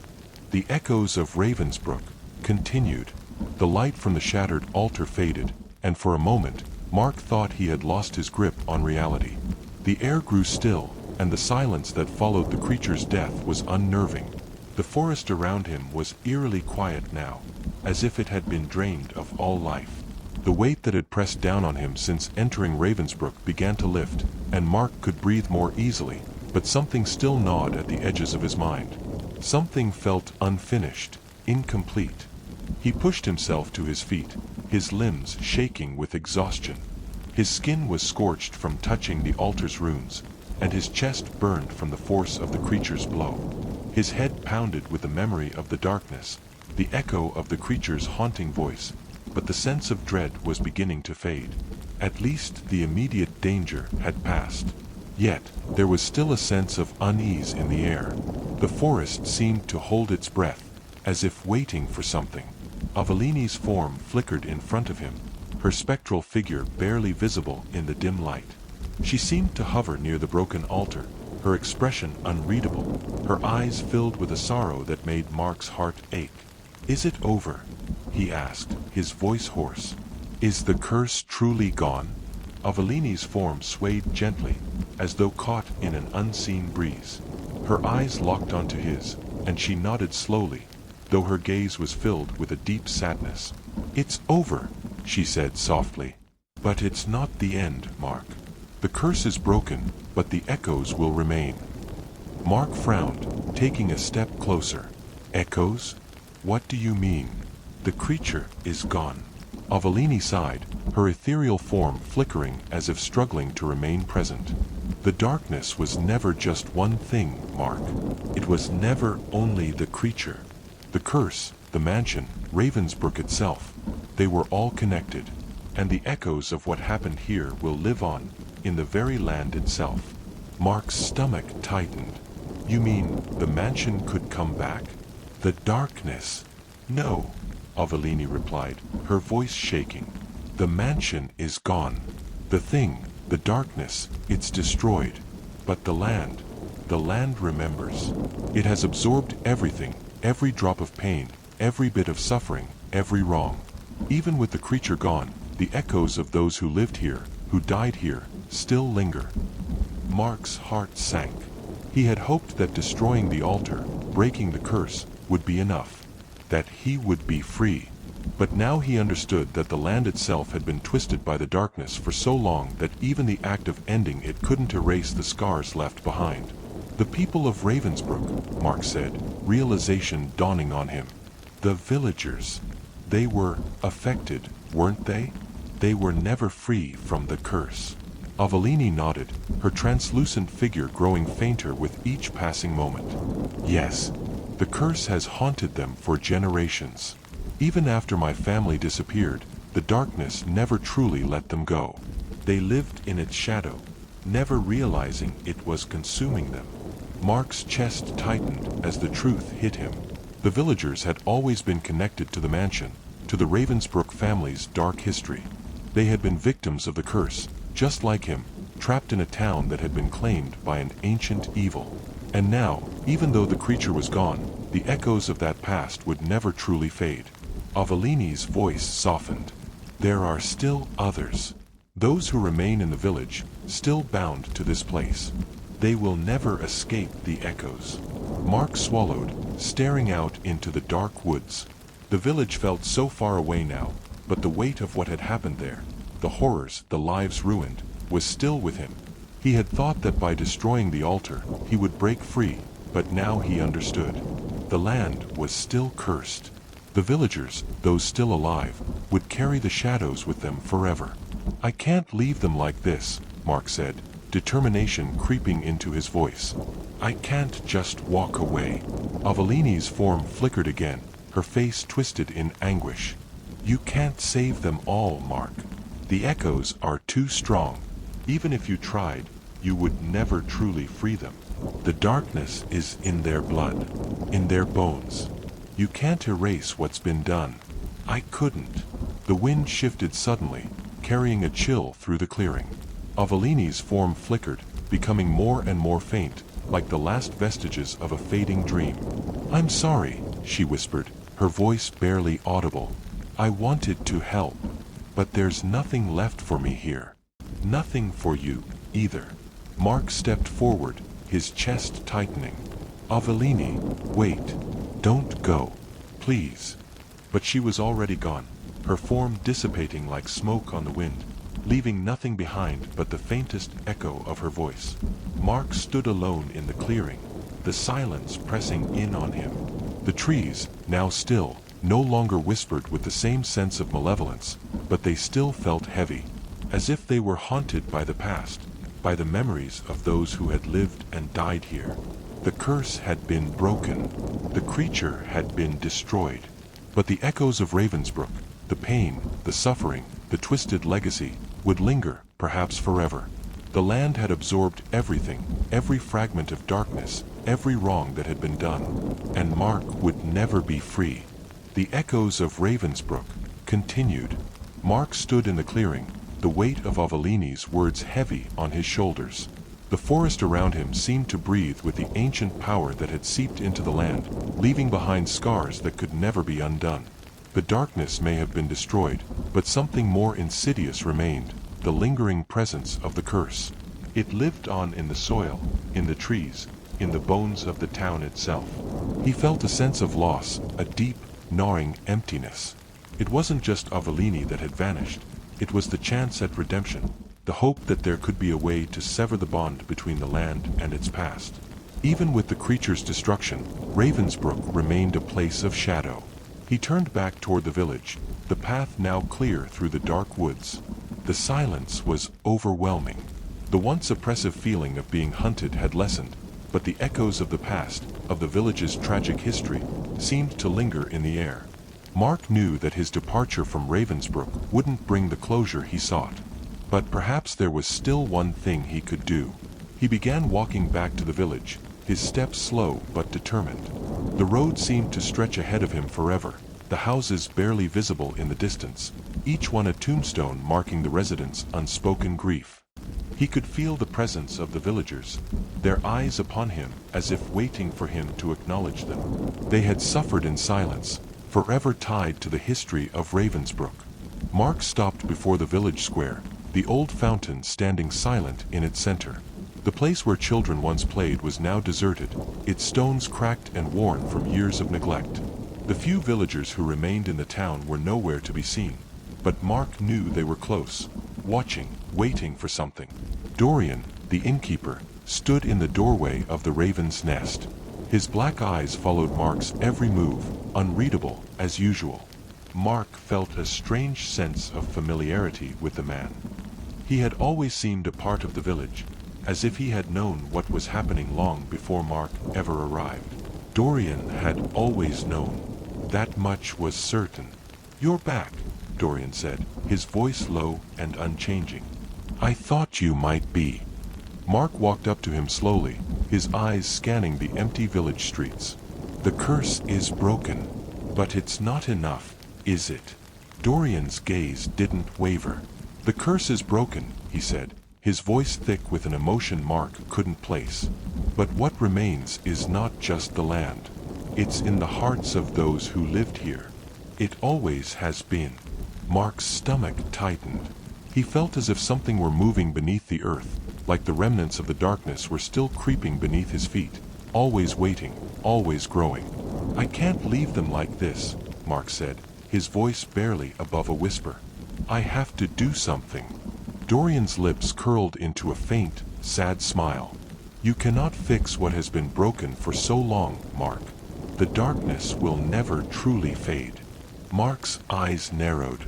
The echoes of Ravensbrook continued, The light from the shattered altar faded, and for a moment, Mark thought he had lost his grip on reality. The air grew still, and the silence that followed the creature's death was unnerving. The forest around him was eerily quiet now, as if it had been drained of all life. The weight that had pressed down on him since entering Ravensbrook began to lift, and Mark could breathe more easily, but something still gnawed at the edges of his mind. Something felt unfinished, incomplete. He pushed himself to his feet, his limbs shaking with exhaustion. His skin was scorched from touching the altar's runes, and his chest burned from the force of the creature's blow. His head pounded with the memory of the darkness, the echo of the creature's haunting voice, but the sense of dread was beginning to fade. At least the immediate danger had passed. Yet, there was still a sense of unease in the air. The forest seemed to hold its breath, as if waiting for something. Avellini's form flickered in front of him, her spectral figure barely visible in the dim light. She seemed to hover near the broken altar, her expression unreadable, her eyes filled with a sorrow that made Mark's heart ache. "Is it over?" he asked, his voice hoarse. "Is the curse truly gone?" Avellini's form swayed gently, as though caught in an unseen breeze. Her eyes locked onto his, and she nodded slowly, though her gaze was filled with a deep sadness. "It's over," she said softly. "But it's not the end, Mark. The curse is broken, but the echoes will remain." Mark frowned, taking a step closer. "Echoes? What do you mean?" "The creature is gone." Avellini sighed, her ethereal form flickering as if struggling to remain present. "The darkness was never just one thing, Mark. It was never only the creature. The curse, the mansion, Ravensbrook itself, they were all connected, and the echoes of what happened here will live on, in the very land itself." Mark's stomach tightened. "You mean the mansion could come back? The darkness?" "No," Avellini replied, her voice shaking. "The mansion is gone. The thing, the darkness, it's destroyed. But the land remembers. It has absorbed everything, every drop of pain, every bit of suffering, every wrong. Even with the creature gone, the echoes of those who lived here, who died here, still linger." Mark's heart sank. He had hoped that destroying the altar, breaking the curse, would be enough, that he would be free. But now he understood that the land itself had been twisted by the darkness for so long that even the act of ending it couldn't erase the scars left behind. "The people of Ravensbrook," Mark said, realization dawning on him. "The villagers. They were affected, weren't they? They were never free from the curse." Avellini nodded, her translucent figure growing fainter with each passing moment. "Yes. The curse has haunted them for generations. Even after my family disappeared, the darkness never truly let them go. They lived in its shadow, never realizing it was consuming them." Mark's chest tightened as the truth hit him. The villagers had always been connected to the mansion, to the Ravensbrook family's dark history. They had been victims of the curse, just like him, trapped in a town that had been claimed by an ancient evil. And now, even though the creature was gone, the echoes of that past would never truly fade. Avellini's voice softened. "There are still others. Those who remain in the village, still bound to this place. They will never escape the echoes." Mark swallowed, staring out into the dark woods. The village felt so far away now, but the weight of what had happened there, the horrors, the lives ruined, was still with him. He had thought that by destroying the altar, he would break free, but now he understood. The land was still cursed. The villagers, those still alive, would carry the shadows with them forever. "I can't leave them like this," Mark said, determination creeping into his voice. "I can't just walk away." Avellini's form flickered again, her face twisted in anguish. "You can't save them all, Mark. The echoes are too strong. Even if you tried, you would never truly free them. The darkness is in their blood, in their bones. You can't erase what's been done. I couldn't." The wind shifted suddenly, carrying a chill through the clearing. Avellini's form flickered, becoming more and more faint, like the last vestiges of a fading dream. "I'm sorry," she whispered, her voice barely audible. I wanted to help, but there's nothing left for me here. Nothing for you, either. Mark stepped forward, his chest tightening. Avellini, wait. Don't go. Please. But she was already gone, her form dissipating like smoke on the wind, leaving nothing behind but the faintest echo of her voice. Mark stood alone in the clearing, the silence pressing in on him. The trees, now still, no longer whispered with the same sense of malevolence, but they still felt heavy, as if they were haunted by the past, by the memories of those who had lived and died here. The curse had been broken, the creature had been destroyed, but the echoes of Ravensbrook, the pain, the suffering, the twisted legacy, would linger, perhaps forever. The land had absorbed everything, every fragment of darkness, every wrong that had been done, and Mark would never be free. The echoes of Ravensbrook continued. Mark stood in the clearing, the weight of Avellini's words heavy on his shoulders. The forest around him seemed to breathe with the ancient power that had seeped into the land, leaving behind scars that could never be undone. The darkness may have been destroyed, but something more insidious remained, the lingering presence of the curse. It lived on in the soil, in the trees, in the bones of the town itself. He felt a sense of loss, a deep, gnawing emptiness. It wasn't just Avellini that had vanished. It was the chance at redemption, the hope that there could be a way to sever the bond between the land and its past. Even with the creature's destruction, Ravensbrook remained a place of shadow. He turned back toward the village, the path now clear through the dark woods. The silence was overwhelming. The once oppressive feeling of being hunted had lessened, but the echoes of the past, of the village's tragic history, seemed to linger in the air. Mark knew that his departure from Ravensbrook wouldn't bring the closure he sought. But perhaps there was still one thing he could do. He began walking back to the village, his steps slow but determined. The road seemed to stretch ahead of him forever, the houses barely visible in the distance, each one a tombstone marking the residents' unspoken grief. He could feel the presence of the villagers, their eyes upon him as if waiting for him to acknowledge them. They had suffered in silence, forever tied to the history of Ravensbrook. Mark stopped before the village square, the old fountain standing silent in its center. The place where children once played was now deserted, its stones cracked and worn from years of neglect. The few villagers who remained in the town were nowhere to be seen, but Mark knew they were close, watching, waiting for something. Dorian, the innkeeper, stood in the doorway of the Raven's Nest. His black eyes followed Mark's every move, unreadable as usual. Mark felt a strange sense of familiarity with the man. He had always seemed a part of the village, as if he had known what was happening long before Mark ever arrived. Dorian had always known. That much was certain. "You're back," Dorian said, his voice low and unchanging. "I thought you might be." Mark walked up to him slowly, his eyes scanning the empty village streets. "The curse is broken, but it's not enough, is it?" Dorian's gaze didn't waver. "The curse is broken," he said, his voice thick with an emotion Mark couldn't place. "But what remains is not just the land. It's in the hearts of those who lived here. It always has been." Mark's stomach tightened. He felt as if something were moving beneath the earth, like the remnants of the darkness were still creeping beneath his feet, always waiting, always growing. "I can't leave them like this," Mark said, his voice barely above a whisper. "I have to do something." Dorian's lips curled into a faint, sad smile. "You cannot fix what has been broken for so long, Mark. The darkness will never truly fade." Mark's eyes narrowed.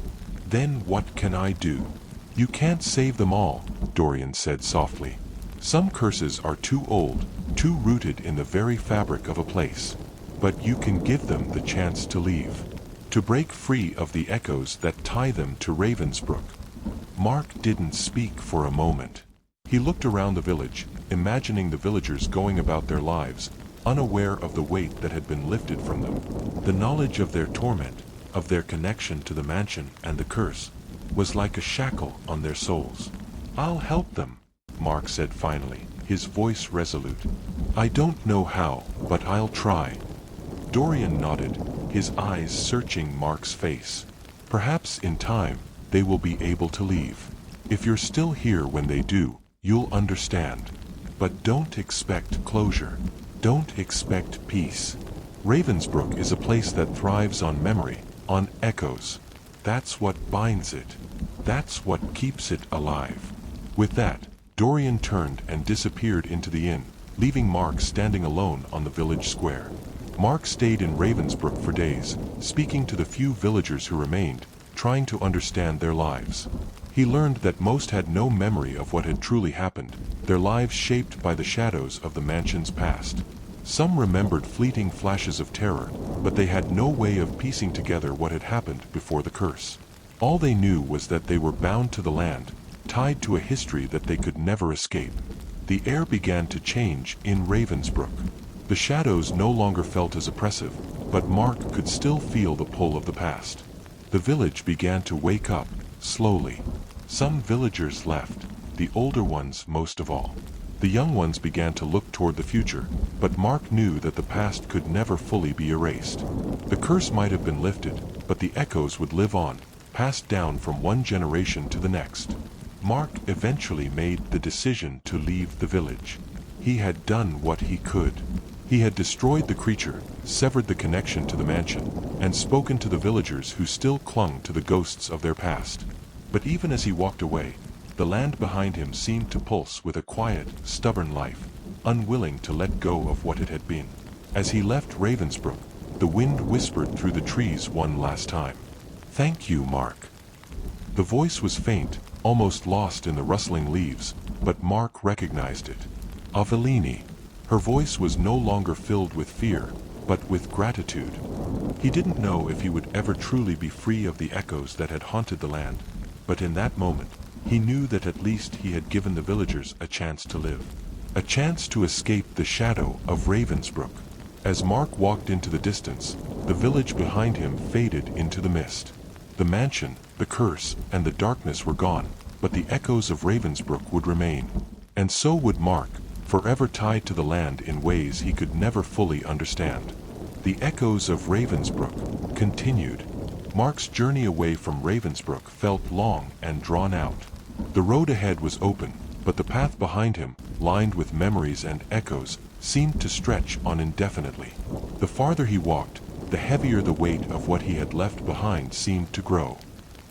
"Then what can I do?" "You can't save them all," Dorian said softly. "Some curses are too old, too rooted in the very fabric of a place. But you can give them the chance to leave, to break free of the echoes that tie them to Ravensbrook." Mark didn't speak for a moment. He looked around the village, imagining the villagers going about their lives, unaware of the weight that had been lifted from them. The knowledge of their torment, of their connection to the mansion and the curse, was like a shackle on their souls. "I'll help them," Mark said finally, his voice resolute. "I don't know how, but I'll try." Dorian nodded, his eyes searching Mark's face. Perhaps in time, they will be able to leave. If you're still here when they do, you'll understand. But don't expect closure. Don't expect peace. Ravensbrook is a place that thrives on memory, on echoes. That's what binds it. That's what keeps it alive. With that, Dorian turned and disappeared into the inn, leaving Mark standing alone on the village square. Mark stayed in Ravensbrook for days, speaking to the few villagers who remained, trying to understand their lives. He learned that most had no memory of what had truly happened, their lives shaped by the shadows of the mansion's past. Some remembered fleeting flashes of terror, but they had no way of piecing together what had happened before the curse. All they knew was that they were bound to the land, tied to a history that they could never escape. The air began to change in Ravensbrook. The shadows no longer felt as oppressive, but Mark could still feel the pull of the past. The village began to wake up, slowly. Some villagers left, the older ones most of all. The young ones began to look toward the future, but Mark knew that the past could never fully be erased. The curse might have been lifted, but the echoes would live on, passed down from one generation to the next. Mark eventually made the decision to leave the village. He had done what he could. He had destroyed the creature, severed the connection to the mansion, and spoken to the villagers who still clung to the ghosts of their past. But even as he walked away, the land behind him seemed to pulse with a quiet, stubborn life, unwilling to let go of what it had been. As he left Ravensbrook, the wind whispered through the trees one last time. "Thank you, Mark." The voice was faint, almost lost in the rustling leaves, but Mark recognized it. Avellini. Her voice was no longer filled with fear, but with gratitude. He didn't know if he would ever truly be free of the echoes that had haunted the land, but in that moment, he knew that at least he had given the villagers a chance to live. A chance to escape the shadow of Ravensbrook. As Mark walked into the distance, the village behind him faded into the mist. The mansion, the curse, and the darkness were gone, but the echoes of Ravensbrook would remain. And so would Mark, forever tied to the land in ways he could never fully understand. The echoes of Ravensbrook continued. Mark's journey away from Ravensbrook felt long and drawn out. The road ahead was open, but the path behind him, lined with memories and echoes, seemed to stretch on indefinitely. The farther he walked, the heavier the weight of what he had left behind seemed to grow.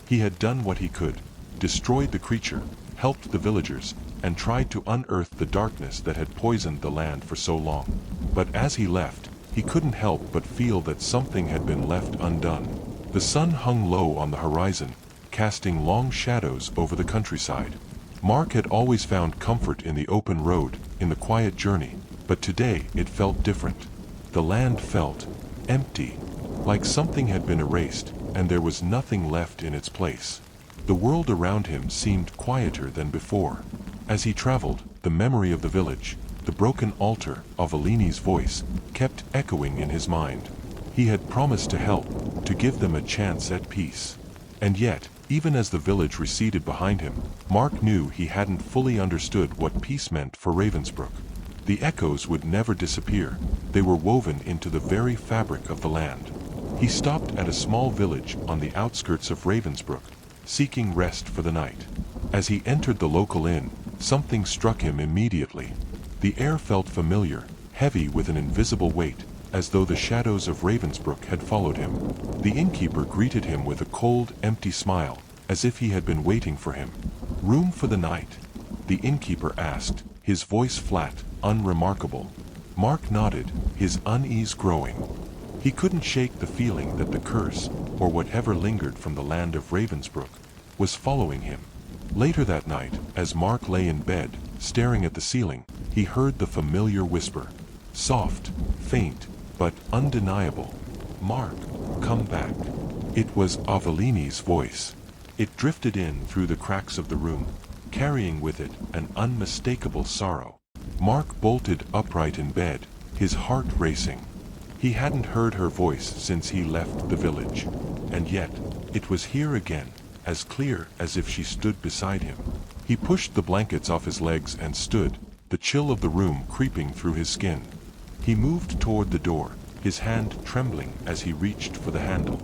He had done what he could, destroyed the creature, helped the villagers, and tried to unearth the darkness that had poisoned the land for so long. But as he left, he couldn't help but feel that something had been left undone. The sun hung low on the horizon, casting long shadows over the countryside. Mark had always found comfort in the open road, in the quiet journey, but today it felt different. The land felt empty, like something had been erased, and there was nothing left in its place. The world around him seemed quieter than before. As he traveled, the memory of the village, the broken altar of Avellini's voice, kept echoing in his mind. He had promised to help, to give them a chance at peace. And yet, even as the village receded behind him, Mark knew he hadn't fully understood what peace meant for Ravensbrook. The echoes would never disappear. They were woven into the very fabric of the land. He stopped at a small village on the outskirts of Ravensbrook, seeking rest for the night. As he entered the local inn, something struck him immediately. The air felt familiar, heavy with an invisible weight, as though the shadows of Ravensbrook had followed him. The innkeeper greeted him with a cold, empty smile, as if he had been waiting for him. "Room for the night?" the innkeeper asked, his voice flat, unremarkable. Mark nodded, his unease growing. He couldn't shake the feeling that the curse, or whatever lingered from the land of Ravensbrook, was following him. Later that night, as Mark lay in bed, staring at the ceiling, he heard the familiar whisper. Soft, faint, but undeniable. "Mark, come back." It was Avellini's voice. It drifted in through the cracks of the room, carrying with it an unmistakable sorrow. Mark bolted upright in bed, his heart racing. He hadn't heard her voice since he left the village. And yet, it was here again, as clear as if she stood beside him. He pushed the blankets off his legs and stood, the chill of the room creeping through his skin. He moved toward the door, his hand trembling as he reached for the handle.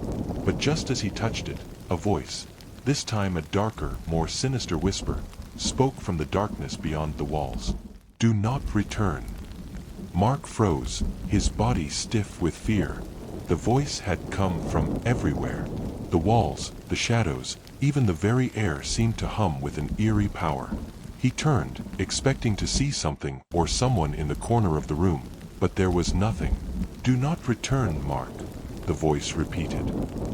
But just as he touched it, a voice, this time a darker, more sinister whisper, spoke from the darkness beyond the walls. "Do not return." Mark froze, his body stiff with fear. The voice had come from everywhere. The walls, the shadows, even the very air seemed to hum with an eerie power. He turned, expecting to see something or someone in the corner of the room, but there was nothing. "Do not return, Mark," the voice repeated.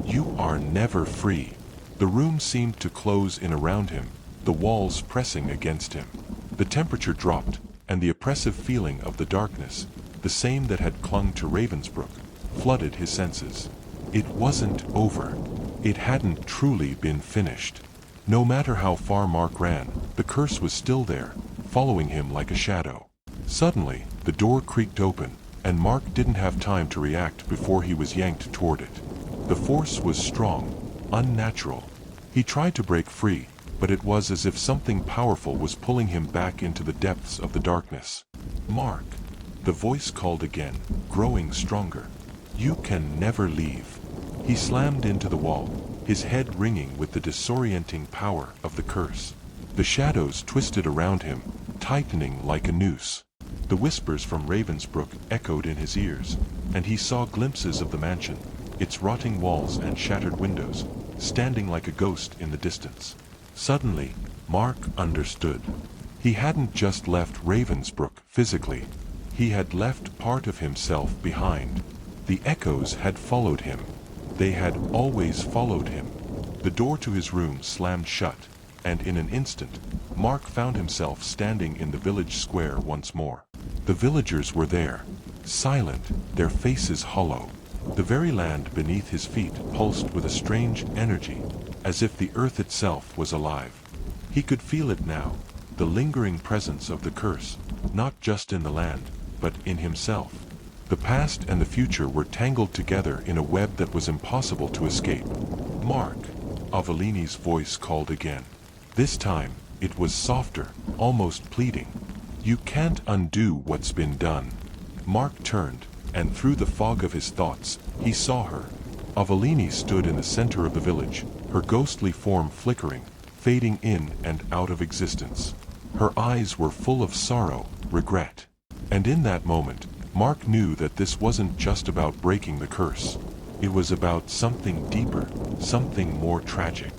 "You are never free." The room seemed to close in around him, the walls pressing against him. The temperature dropped, and the oppressive feeling of the darkness, the same that had clung to Ravensbrook, flooded his senses. It wasn't over. It hadn't truly been finished. No matter how far Mark ran, the curse was still there, following him like a shadow. Suddenly, the door creaked open, and Mark didn't have time to react before he was yanked toward it. The force was strong, unnatural. He tried to break free, but it was as if something powerful was pulling him back into the depths of the darkness. "Mark," the voice called again, growing stronger. "You can never leave." He slammed into the wall, his head ringing with the disorienting power of the curse. The shadows twisted around him, tightening like a noose. The whispers from Ravensbrook echoed in his ears, and he saw glimpses of the mansion, its rotting walls and shattered windows, standing like a ghost in the distance. Suddenly, Mark understood. He hadn't just left Ravensbrook physically. He had left part of himself behind. The echoes had followed him. They had always followed him. The door to his room slammed shut, and in an instant, Mark found himself standing in the village square once more. The villagers were there, silent, their faces hollow. The very land beneath his feet pulsed with a strange energy, as if the earth itself was alive. He could feel it now, the lingering presence of the curse, not just in the land, but in himself. The past and the future were tangled together in a web that was impossible to escape. "Mark," Avellini's voice called again. This time, it was softer, almost pleading. "You can't undo what's been done." Mark turned, and through the fog of his thoughts, he saw her. Avellini stood in the center of the village, her ghostly form flickering, fading in and out of existence. Her eyes were full of sorrow, regret. And in that moment, Mark knew that this wasn't just about breaking the curse. It was about something deeper, something more tragic.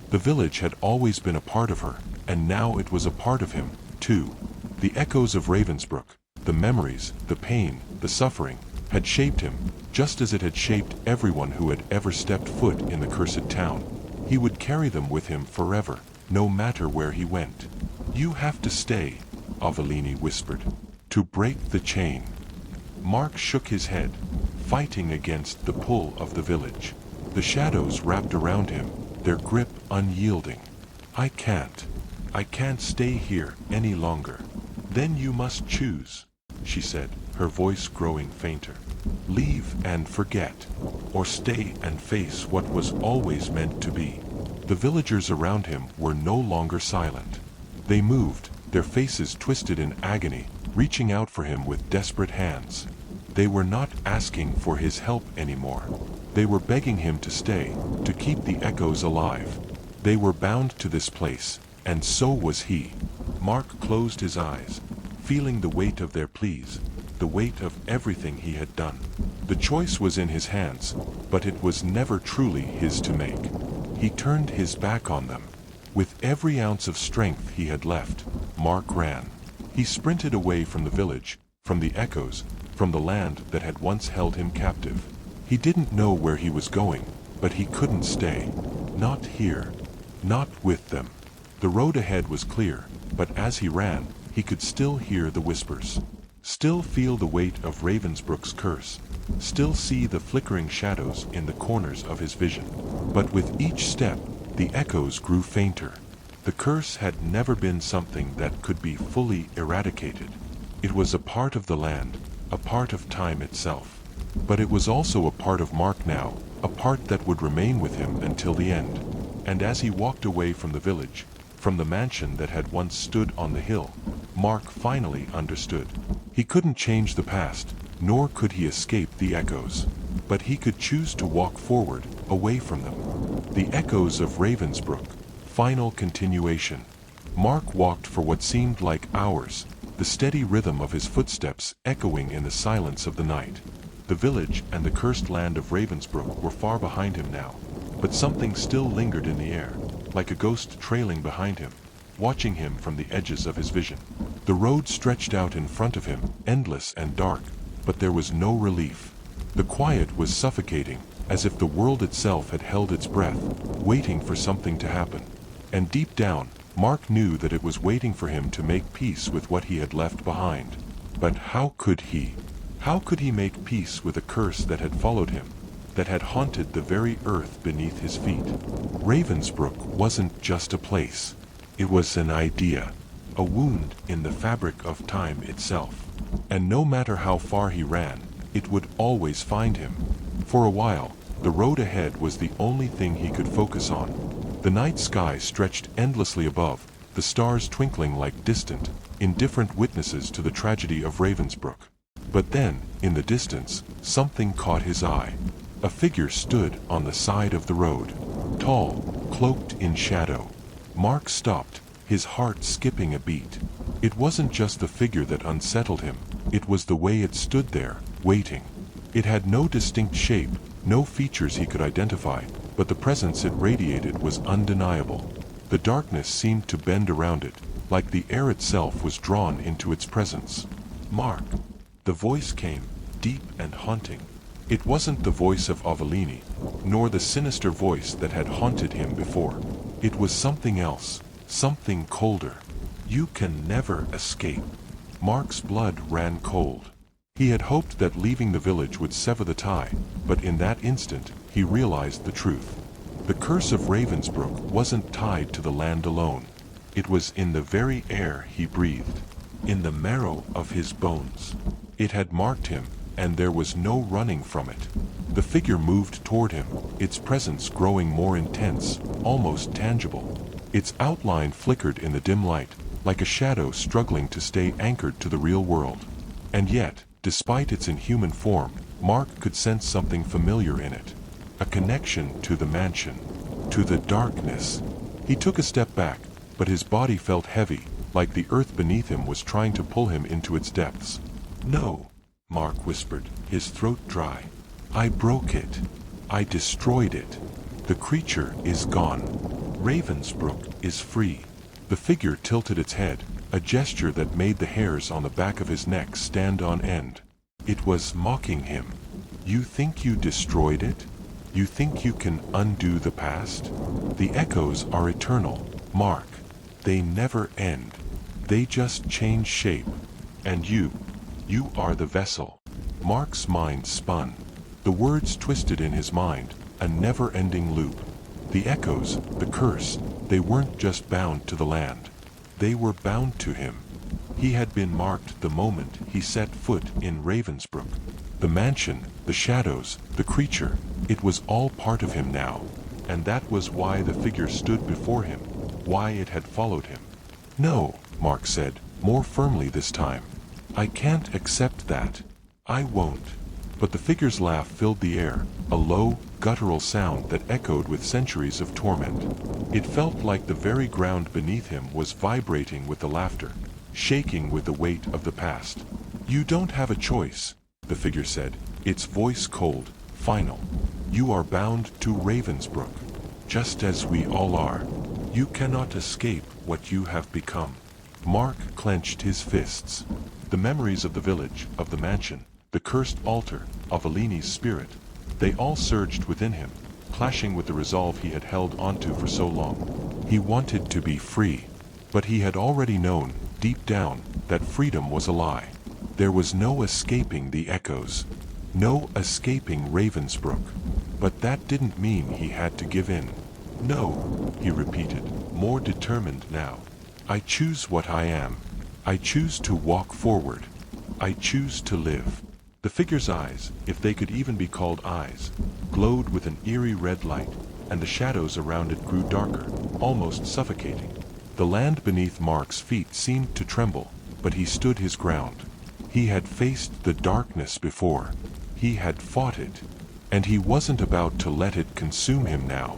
The village had always been a part of her, and now it was a part of him, too. The echoes of Ravensbrook, the memories, the pain, the suffering, had shaped him, just as it had shaped everyone who had ever stepped foot in the cursed town. He would carry them with him forever, no matter where he went. "You have to stay," Avellini whispered, "to break the chain." Mark shook his head, fighting against the pull of the village. The shadows wrapped around him, their grip unyielding. I can't stay here any longer." "Then you must choose," she said, her voice growing fainter. "Leave and forget, or stay and face what was always meant to be." The villagers around him were no longer silent. They moved, their faces twisted in agony, reaching out for him with desperate hands. They were not asking for his help anymore. They were begging him to stay, to keep the echoes alive. They were bound to this place, and so was he. Mark closed his eyes, feeling the weight of their pleas, the weight of everything he had done. The choice was in his hands, but it was never truly his to make. He turned his back on them. With every ounce of strength he had left, Mark ran. He sprinted away from the village, from the echoes, from the land that had once held him captive. He didn't know where he was going, but he couldn't stay. Not here. Not with them. The road ahead was clear, but as he ran, he could still hear the whispers. Still feel the weight of Ravensbrook's curse. Still see the flickering shadows in the corners of his vision. But with each step, the echoes grew fainter. The curse had never been something that could be fully eradicated. It was a part of the land, a part of time itself. But it was also a part of Mark now, a part that would remain with him until the end. And as he walked away from the village, from the mansion that had once stood on the hill, Mark finally understood. He couldn't change the past, nor could he escape the echoes. But he could choose to walk forward, away from them. The echoes of Ravensbrook. Final continuation. Mark walked for what seemed like hours, the steady rhythm of his footsteps echoing in the silence of the night. The village and the cursed land of Ravensbrook were far behind him now, but something still lingered in the air, like a ghost trailing behind him, watching him from the edges of his vision. The road stretched out in front of him, endless and dark, but there was no relief. The quiet was suffocating, as if the world itself had held its breath, waiting for something to happen. And deep down, Mark knew that it was waiting for him to make peace with what he had left behind. But how could he? How could he make peace with a curse that had followed him, that had haunted the very earth beneath his feet? Ravensbrook wasn't just a place. It was an idea, a wound in the fabric of time itself. And no matter how far he ran, it would always find him. For a while, the road ahead was the only thing he could focus on. The night sky stretched endlessly above, the stars twinkling like distant, indifferent witnesses to the tragedy of Ravensbrook. But then, in the distance, something caught his eye. A figure stood on the side of the road, tall, cloaked in shadow. Mark stopped, his heart skipping a beat. It wasn't just the figure that unsettled him, it was the way it stood there, waiting. It had no distinct shape, no features he could identify, but the presence it radiated was undeniable. The darkness seemed to bend around it, like the air itself was drawn into its presence. Mark. The voice came, deep and haunting. It wasn't the voice of Avellini, nor the sinister voice that had haunted him before. It was something else, something colder. You can never escape. Mark's blood ran cold. He had hoped that leaving the village would sever the tie, but in that instant, he realized the truth. The curse of Ravensbrook wasn't tied to the land alone. It was in the very air he breathed, in the marrow of his bones. It had marked him, and there was no running from it. The figure moved toward him, its presence growing more intense, almost tangible. Its outline flickered in the dim light, like a shadow struggling to stay anchored to the real world. And yet, despite its inhuman form, Mark could sense something familiar in it. A connection to the mansion, to the darkness. He took a step back, but his body felt heavy, like the earth beneath him was trying to pull him into its depths. "No," Mark whispered, his throat dry. "I broke it. I destroyed it. The creature is gone. Ravensbrook is free." The figure tilted its head, a gesture that made the hairs on the back of his neck stand on end. It was mocking him. "You think you destroyed it? You think you can undo the past? The echoes are eternal, Mark. They never end. They just change shape. And you are the vessel." Mark's mind spun. The words twisted in his mind, a never-ending loop. The echoes, the curse, they weren't just bound to the land. They were bound to him. He had been marked the moment he set foot in Ravensbrook. The mansion, the shadows, the creature, it was all part of him now. And that was why the figure stood before him, why it had followed him. "No," Mark said, more firmly this time. "I can't accept that. I won't." But the figure's laugh filled the air, a low, guttural sound that echoed with centuries of torment. It felt like the very ground beneath him was vibrating with the laughter, shaking with the weight of the past. "You don't have a choice," the figure said, its voice cold, final. "You are bound to Ravensbrook, just as we all are. You cannot escape what you have become." Mark clenched his fists. The memories of the village, of the mansion, the cursed altar, of Avellini's spirit, they all surged within him, clashing with the resolve he had held onto for so long. He wanted to be free, but he had already known, deep down, that freedom was a lie. There was no escaping the echoes, no escaping Ravensbrook. But that didn't mean he had to give in. "No," he repeated, more determined now. "I choose what I am. I choose to walk forward. I choose to live." The figure's eyes, if they could even be called eyes, glowed with an eerie red light, and the shadows around it grew darker, almost suffocating. The land beneath Mark's feet seemed to tremble, but he stood his ground. He had faced the darkness before. He had fought it. And he wasn't about to let it consume him now.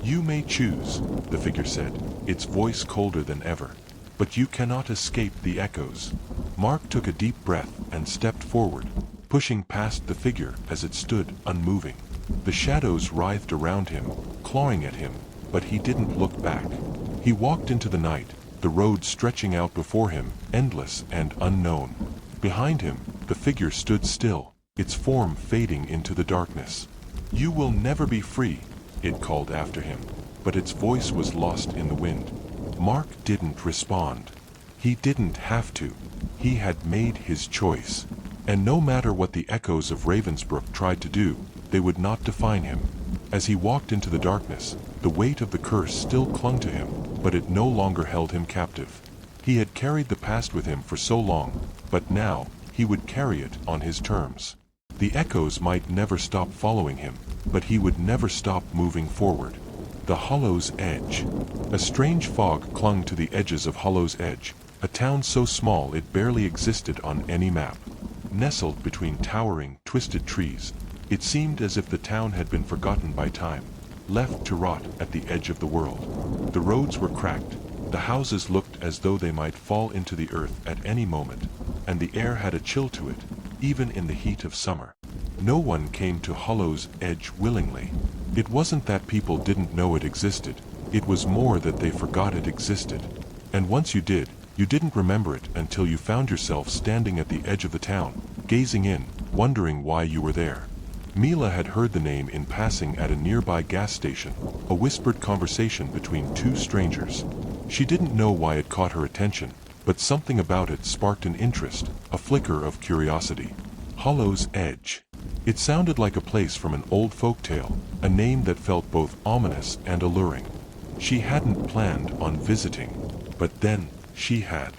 "You may choose," the figure said, its voice colder than ever. "But you cannot escape the echoes." Mark took a deep breath and stepped forward, pushing past the figure as it stood unmoving. The shadows writhed around him, clawing at him, but he didn't look back. He walked into the night, the road stretching out before him, endless and unknown. Behind him, the figure stood still, its form fading into the darkness. "You will never be free," it called after him, but its voice was lost in the wind. Mark didn't respond. He didn't have to. He had made his choice. And no matter what the echoes of Ravensbrook tried to do, they would not define him. As he walked into the darkness, the weight of the curse still clung to him, but it no longer held him captive. He had carried the past with him for so long, but now, he would carry it on his terms. The echoes might never stop following him, but he would never stop moving forward. The Hollow's Edge. A strange fog clung to the edges of Hollow's Edge, a town so small it barely existed on any map. Nestled between towering, twisted trees, it seemed as if the town had been forgotten by time, left to rot at the edge of the world. The roads were cracked, the houses looked as though they might fall into the earth at any moment, and the air had a chill to it, even in the heat of summer. No one came to Hollow's Edge willingly. It wasn't that people didn't know it existed, it was more that they forgot it existed. And once you did, you didn't remember it until you found yourself standing at the edge of the town, gazing in, wondering why you were there. Mila had heard the name in passing at a nearby gas station, a whispered conversation between two strangers. She didn't know why it caught her attention, but something about it sparked an interest, a flicker of curiosity. Hollow's Edge. It sounded like a place from an old folk tale, a name that felt both ominous and alluring. She hadn't planned on visiting, but then she had.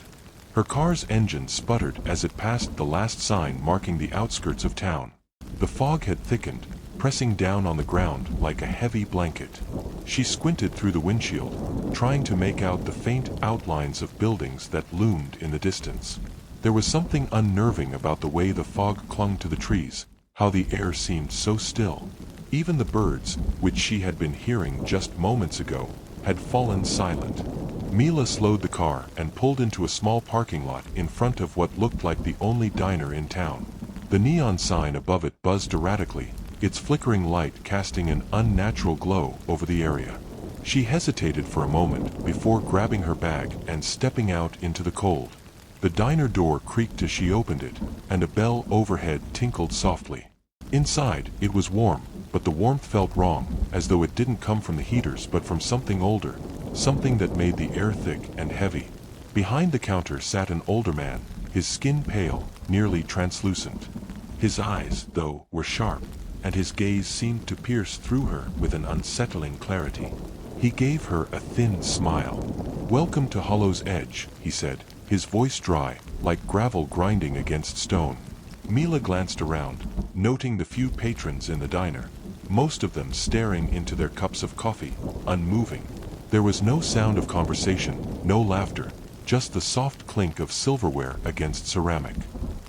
Her car's engine sputtered as it passed the last sign marking the outskirts of town. The fog had thickened, pressing down on the ground like a heavy blanket. She squinted through the windshield, trying to make out the faint outlines of buildings that loomed in the distance. There was something unnerving about the way the fog clung to the trees, how the air seemed so still. Even the birds, which she had been hearing just moments ago, had fallen silent. Mila slowed the car and pulled into a small parking lot in front of what looked like the only diner in town. The neon sign above it buzzed erratically, its flickering light casting an unnatural glow over the area. She hesitated for a moment before grabbing her bag and stepping out into the cold. The diner door creaked as she opened it, and a bell overhead tinkled softly. Inside, it was warm, but the warmth felt wrong, as though it didn't come from the heaters but from something older, something that made the air thick and heavy. Behind the counter sat an older man, his skin pale, nearly translucent. His eyes, though, were sharp, and his gaze seemed to pierce through her with an unsettling clarity. He gave her a thin smile. "Welcome to Hollow's Edge," he said, his voice dry, like gravel grinding against stone. Mila glanced around, noting the few patrons in the diner, most of them staring into their cups of coffee, unmoving. There was no sound of conversation, no laughter, just the soft clink of silverware against ceramic.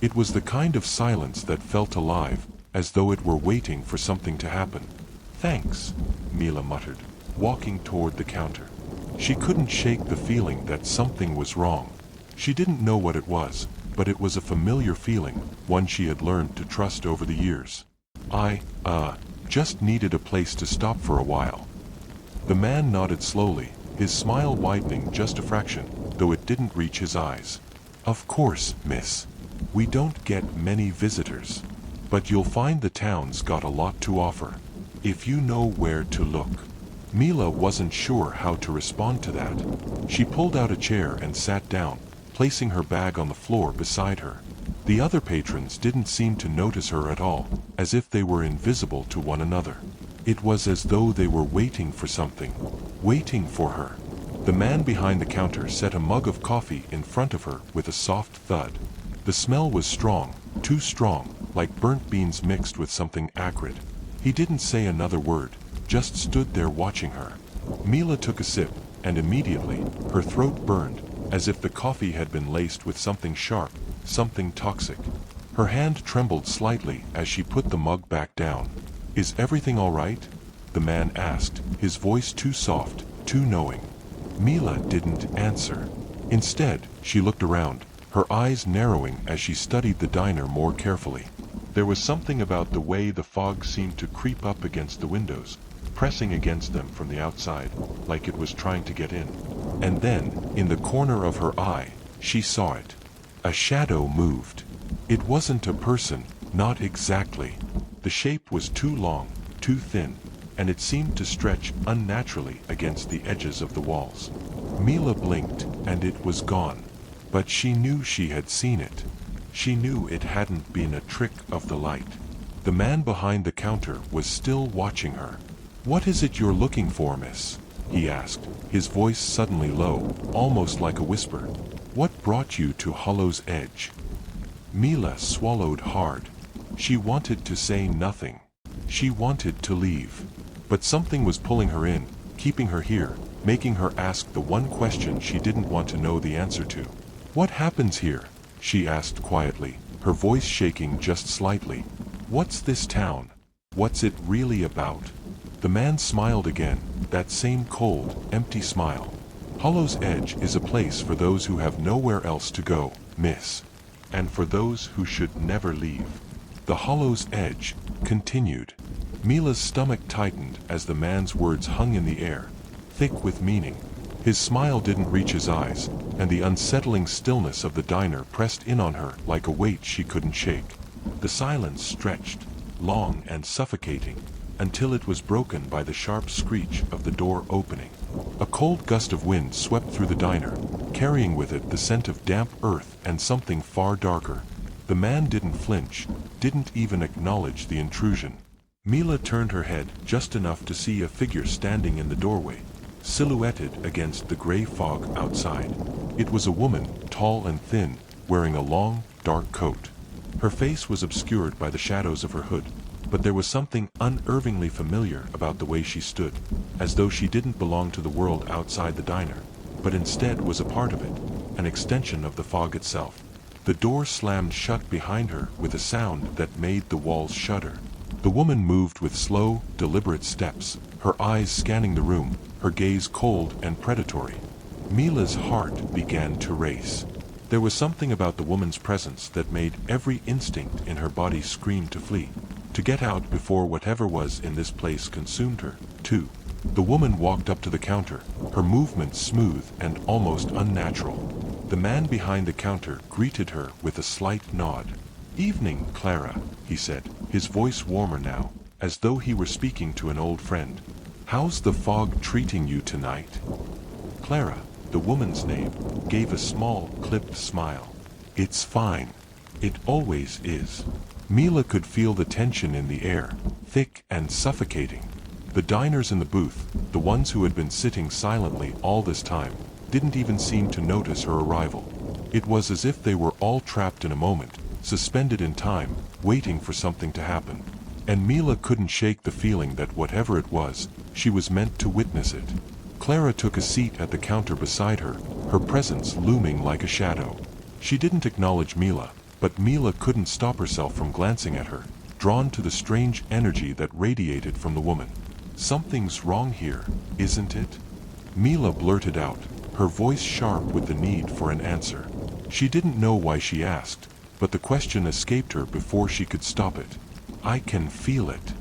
It was the kind of silence that felt alive, as though it were waiting for something to happen. "Thanks," Mila muttered, walking toward the counter. She couldn't shake the feeling that something was wrong. She didn't know what it was, but it was a familiar feeling, one she had learned to trust over the years. I just needed a place to stop for a while." The man nodded slowly, his smile widening just a fraction, though it didn't reach his eyes. "Of course, miss. We don't get many visitors. But you'll find the town's got a lot to offer, if you know where to look." Mila wasn't sure how to respond to that. She pulled out a chair and sat down, placing her bag on the floor beside her. The other patrons didn't seem to notice her at all, as if they were invisible to one another. It was as though they were waiting for something, waiting for her. The man behind the counter set a mug of coffee in front of her with a soft thud. The smell was strong, too strong, like burnt beans mixed with something acrid. He didn't say another word, just stood there watching her. Mila took a sip, and immediately, her throat burned, as if the coffee had been laced with something sharp, something toxic. Her hand trembled slightly as she put the mug back down. "Is everything all right?" the man asked, his voice too soft, too knowing. Mila didn't answer. Instead, she looked around, her eyes narrowing as she studied the diner more carefully. There was something about the way the fog seemed to creep up against the windows, pressing against them from the outside, like it was trying to get in. And then, in the corner of her eye, she saw it. A shadow moved. It wasn't a person, not exactly. The shape was too long, too thin, and it seemed to stretch unnaturally against the edges of the walls. Mila blinked, and it was gone. But she knew she had seen it. She knew it hadn't been a trick of the light. The man behind the counter was still watching her. "What is it you're looking for, miss?" he asked, his voice suddenly low, almost like a whisper. "What brought you to Hollow's Edge?" Mila swallowed hard. She wanted to say nothing. She wanted to leave. But something was pulling her in, keeping her here, making her ask the one question she didn't want to know the answer to. "What happens here?" she asked quietly, her voice shaking just slightly. "What's this town? What's it really about?" The man smiled again, that same cold, empty smile. "Hollow's Edge is a place for those who have nowhere else to go, miss. And for those who should never leave." The Hollow's Edge continued. Mila's stomach tightened as the man's words hung in the air, thick with meaning. His smile didn't reach his eyes, and the unsettling stillness of the diner pressed in on her like a weight she couldn't shake. The silence stretched, long and suffocating, until it was broken by the sharp screech of the door opening. A cold gust of wind swept through the diner, carrying with it the scent of damp earth and something far darker. The man didn't flinch, didn't even acknowledge the intrusion. Mila turned her head just enough to see a figure standing in the doorway, silhouetted against the gray fog outside. It was a woman, tall and thin, wearing a long, dark coat. Her face was obscured by the shadows of her hood, but there was something unnervingly familiar about the way she stood, as though she didn't belong to the world outside the diner, but instead was a part of it, an extension of the fog itself. The door slammed shut behind her with a sound that made the walls shudder. The woman moved with slow, deliberate steps, her eyes scanning the room, her gaze cold and predatory. Mila's heart began to race. There was something about the woman's presence that made every instinct in her body scream to flee, to get out before whatever was in this place consumed her, too. The woman walked up to the counter, her movements smooth and almost unnatural. The man behind the counter greeted her with a slight nod. "Evening, Clara," he said, his voice warmer now, as though he were speaking to an old friend. "How's the fog treating you tonight?" Clara, the woman's name, gave a small, clipped smile. "It's fine. It always is." Mila could feel the tension in the air, thick and suffocating. The diners in the booth, the ones who had been sitting silently all this time, didn't even seem to notice her arrival. It was as if they were all trapped in a moment, suspended in time, waiting for something to happen. And Mila couldn't shake the feeling that whatever it was, she was meant to witness it. Clara took a seat at the counter beside her, her presence looming like a shadow. She didn't acknowledge Mila, but Mila couldn't stop herself from glancing at her, drawn to the strange energy that radiated from the woman. "Something's wrong here, isn't it?" Mila blurted out, her voice sharp with the need for an answer. She didn't know why she asked, but the question escaped her before she could stop it. "I can feel it.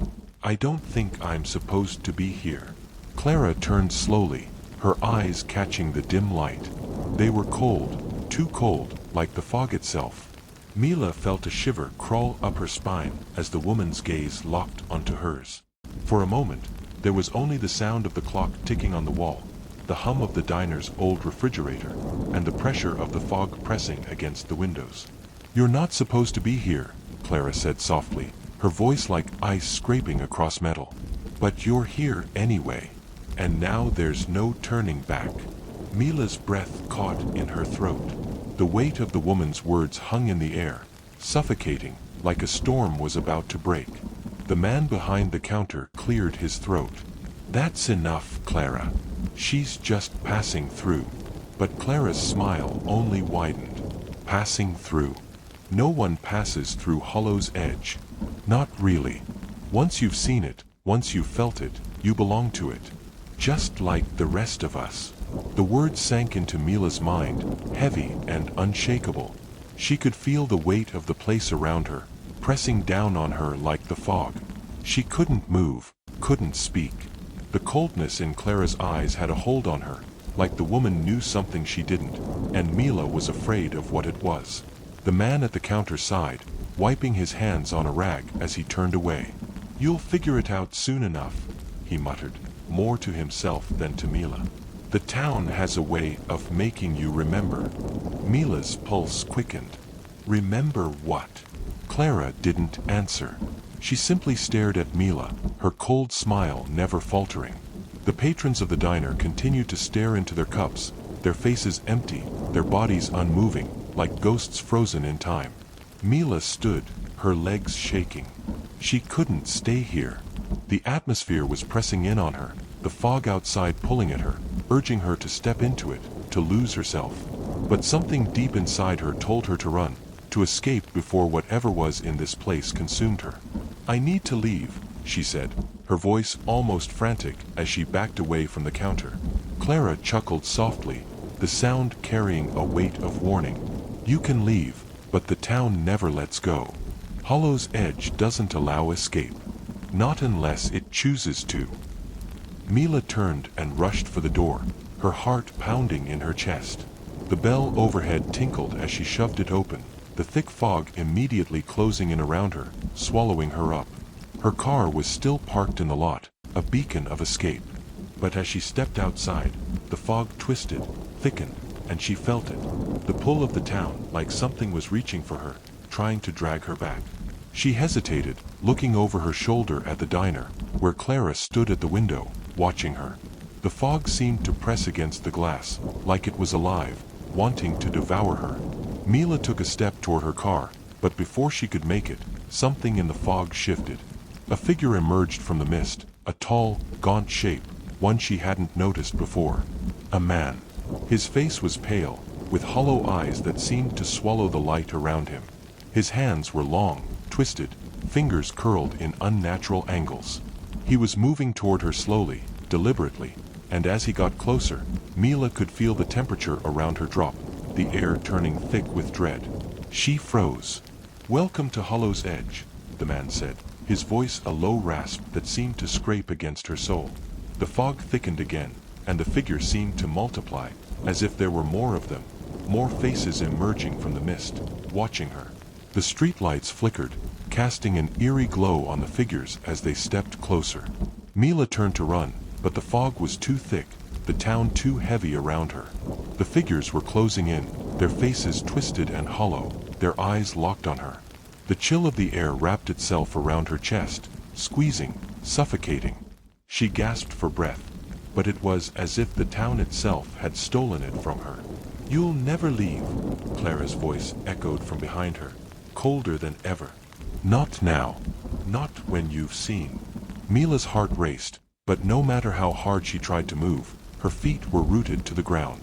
I don't think I'm supposed to be here." Clara turned slowly, her eyes catching the dim light. They were cold, too cold, like the fog itself. Mila felt a shiver crawl up her spine as the woman's gaze locked onto hers. For a moment, there was only the sound of the clock ticking on the wall, the hum of the diner's old refrigerator, and the pressure of the fog pressing against the windows. "You're not supposed to be here," Clara said softly, her voice like ice scraping across metal. "But you're here anyway. And now there's no turning back." Mila's breath caught in her throat. The weight of the woman's words hung in the air, suffocating, like a storm was about to break. The man behind the counter cleared his throat. "That's enough, Clara. She's just passing through." But Clara's smile only widened. "Passing through. No one passes through Hollow's Edge. Not really. Once you've seen it, once you've felt it, you belong to it. Just like the rest of us. The words sank into Mila's mind, heavy and unshakable. She could feel the weight of the place around her, pressing down on her like the fog. She couldn't move, couldn't speak. The coldness in Clara's eyes had a hold on her, like the woman knew something she didn't, and Mila was afraid of what it was. The man at the counter sighed, wiping his hands on a rag as he turned away. "You'll figure it out soon enough," he muttered, more to himself than to Mila. "The town has a way of making you remember." Mila's pulse quickened. Remember what? Clara didn't answer. She simply stared at Mila, her cold smile never faltering. The patrons of the diner continued to stare into their cups, their faces empty, their bodies unmoving, like ghosts frozen in time. Mila stood, her legs shaking. She couldn't stay here. The atmosphere was pressing in on her, the fog outside pulling at her, urging her to step into it, to lose herself. But something deep inside her told her to run, to escape before whatever was in this place consumed her. "I need to leave," she said, her voice almost frantic as she backed away from the counter. Clara chuckled softly, the sound carrying a weight of warning. "You can leave, but the town never lets go. Hollow's Edge doesn't allow escape. Not unless it chooses to." Mila turned and rushed for the door, her heart pounding in her chest. The bell overhead tinkled as she shoved it open, the thick fog immediately closing in around her, swallowing her up. Her car was still parked in the lot, a beacon of escape. But as she stepped outside, the fog twisted, thickened, and she felt it. The pull of the town, like something was reaching for her, trying to drag her back. She hesitated, looking over her shoulder at the diner, where Clara stood at the window, watching her. The fog seemed to press against the glass, like it was alive, wanting to devour her. Mila took a step toward her car, but before she could make it, something in the fog shifted. A figure emerged from the mist, a tall, gaunt shape, one she hadn't noticed before. A man. His face was pale, with hollow eyes that seemed to swallow the light around him. His hands were long, twisted, fingers curled in unnatural angles. He was moving toward her slowly, deliberately, and as he got closer, Mila could feel the temperature around her drop, the air turning thick with dread. She froze. "Welcome to Hollow's Edge," the man said, his voice a low rasp that seemed to scrape against her soul. The fog thickened again, and the figure seemed to multiply, as if there were more of them, more faces emerging from the mist, watching her. The streetlights flickered, casting an eerie glow on the figures as they stepped closer. Mila turned to run, but the fog was too thick, the town too heavy around her. The figures were closing in, their faces twisted and hollow, their eyes locked on her. The chill of the air wrapped itself around her chest, squeezing, suffocating. She gasped for breath, but it was as if the town itself had stolen it from her. "You'll never leave," Clara's voice echoed from behind her, colder than ever. "Not now. Not when you've seen." Mila's heart raced, but no matter how hard she tried to move, her feet were rooted to the ground.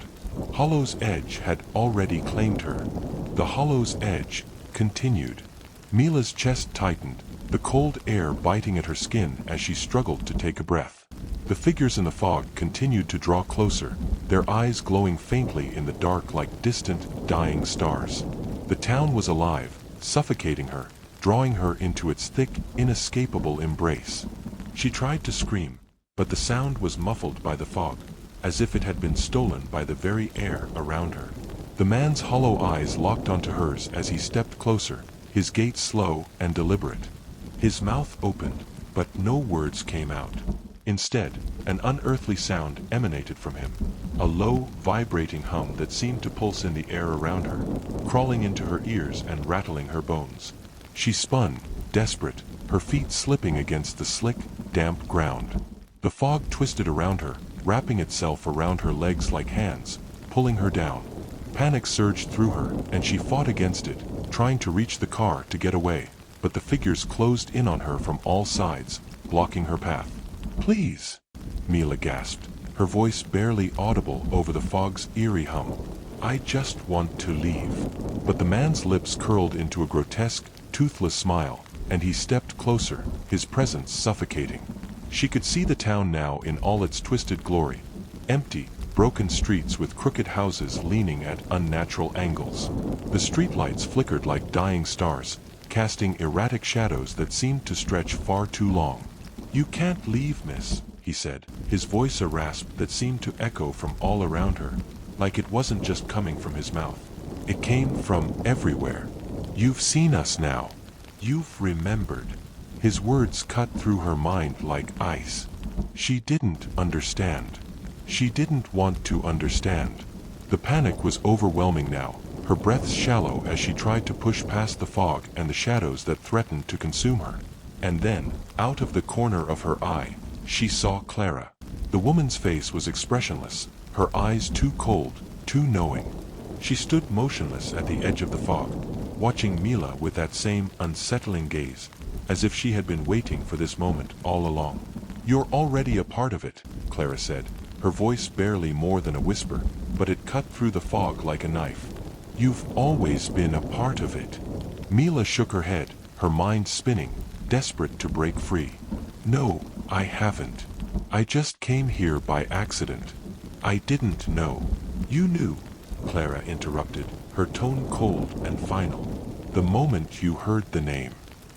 Hollow's Edge had already claimed her. The Hollow's Edge continued. Mila's chest tightened, the cold air biting at her skin as she struggled to take a breath. The figures in the fog continued to draw closer, their eyes glowing faintly in the dark like distant, dying stars. The town was alive, suffocating her, drawing her into its thick, inescapable embrace. She tried to scream, but the sound was muffled by the fog, as if it had been stolen by the very air around her. The man's hollow eyes locked onto hers as he stepped closer, his gait slow and deliberate. His mouth opened, but no words came out. Instead, an unearthly sound emanated from him, a low, vibrating hum that seemed to pulse in the air around her, crawling into her ears and rattling her bones. She spun, desperate, her feet slipping against the slick, damp ground. The fog twisted around her, wrapping itself around her legs like hands, pulling her down. Panic surged through her, and she fought against it, trying to reach the car to get away, but the figures closed in on her from all sides, blocking her path. "Please," Mila gasped, her voice barely audible over the fog's eerie hum. I just want to leave. But the man's lips curled into a grotesque, toothless smile, and he stepped closer, his presence suffocating. She could see the town now in all its twisted glory. Empty, broken streets with crooked houses leaning at unnatural angles. The streetlights flickered like dying stars, casting erratic shadows that seemed to stretch far too long. "You can't leave, miss," he said, his voice a rasp that seemed to echo from all around her, like it wasn't just coming from his mouth. It came from everywhere. "You've seen us now. You've remembered." His words cut through her mind like ice. She didn't understand. She didn't want to understand. The panic was overwhelming now, her breath shallow as she tried to push past the fog and the shadows that threatened to consume her. And then, out of the corner of her eye, she saw Clara. The woman's face was expressionless, her eyes too cold, too knowing. She stood motionless at the edge of the fog, watching Mila with that same unsettling gaze, as if she had been waiting for this moment all along. "You're already a part of it," Clara said, her voice barely more than a whisper, but it cut through the fog like a knife. "You've always been a part of it." Mila shook her head, her mind spinning, desperate to break free. "No, I haven't. I just came here by accident. I didn't know." "You knew," Clara interrupted, her tone cold and final. "The moment you heard the name.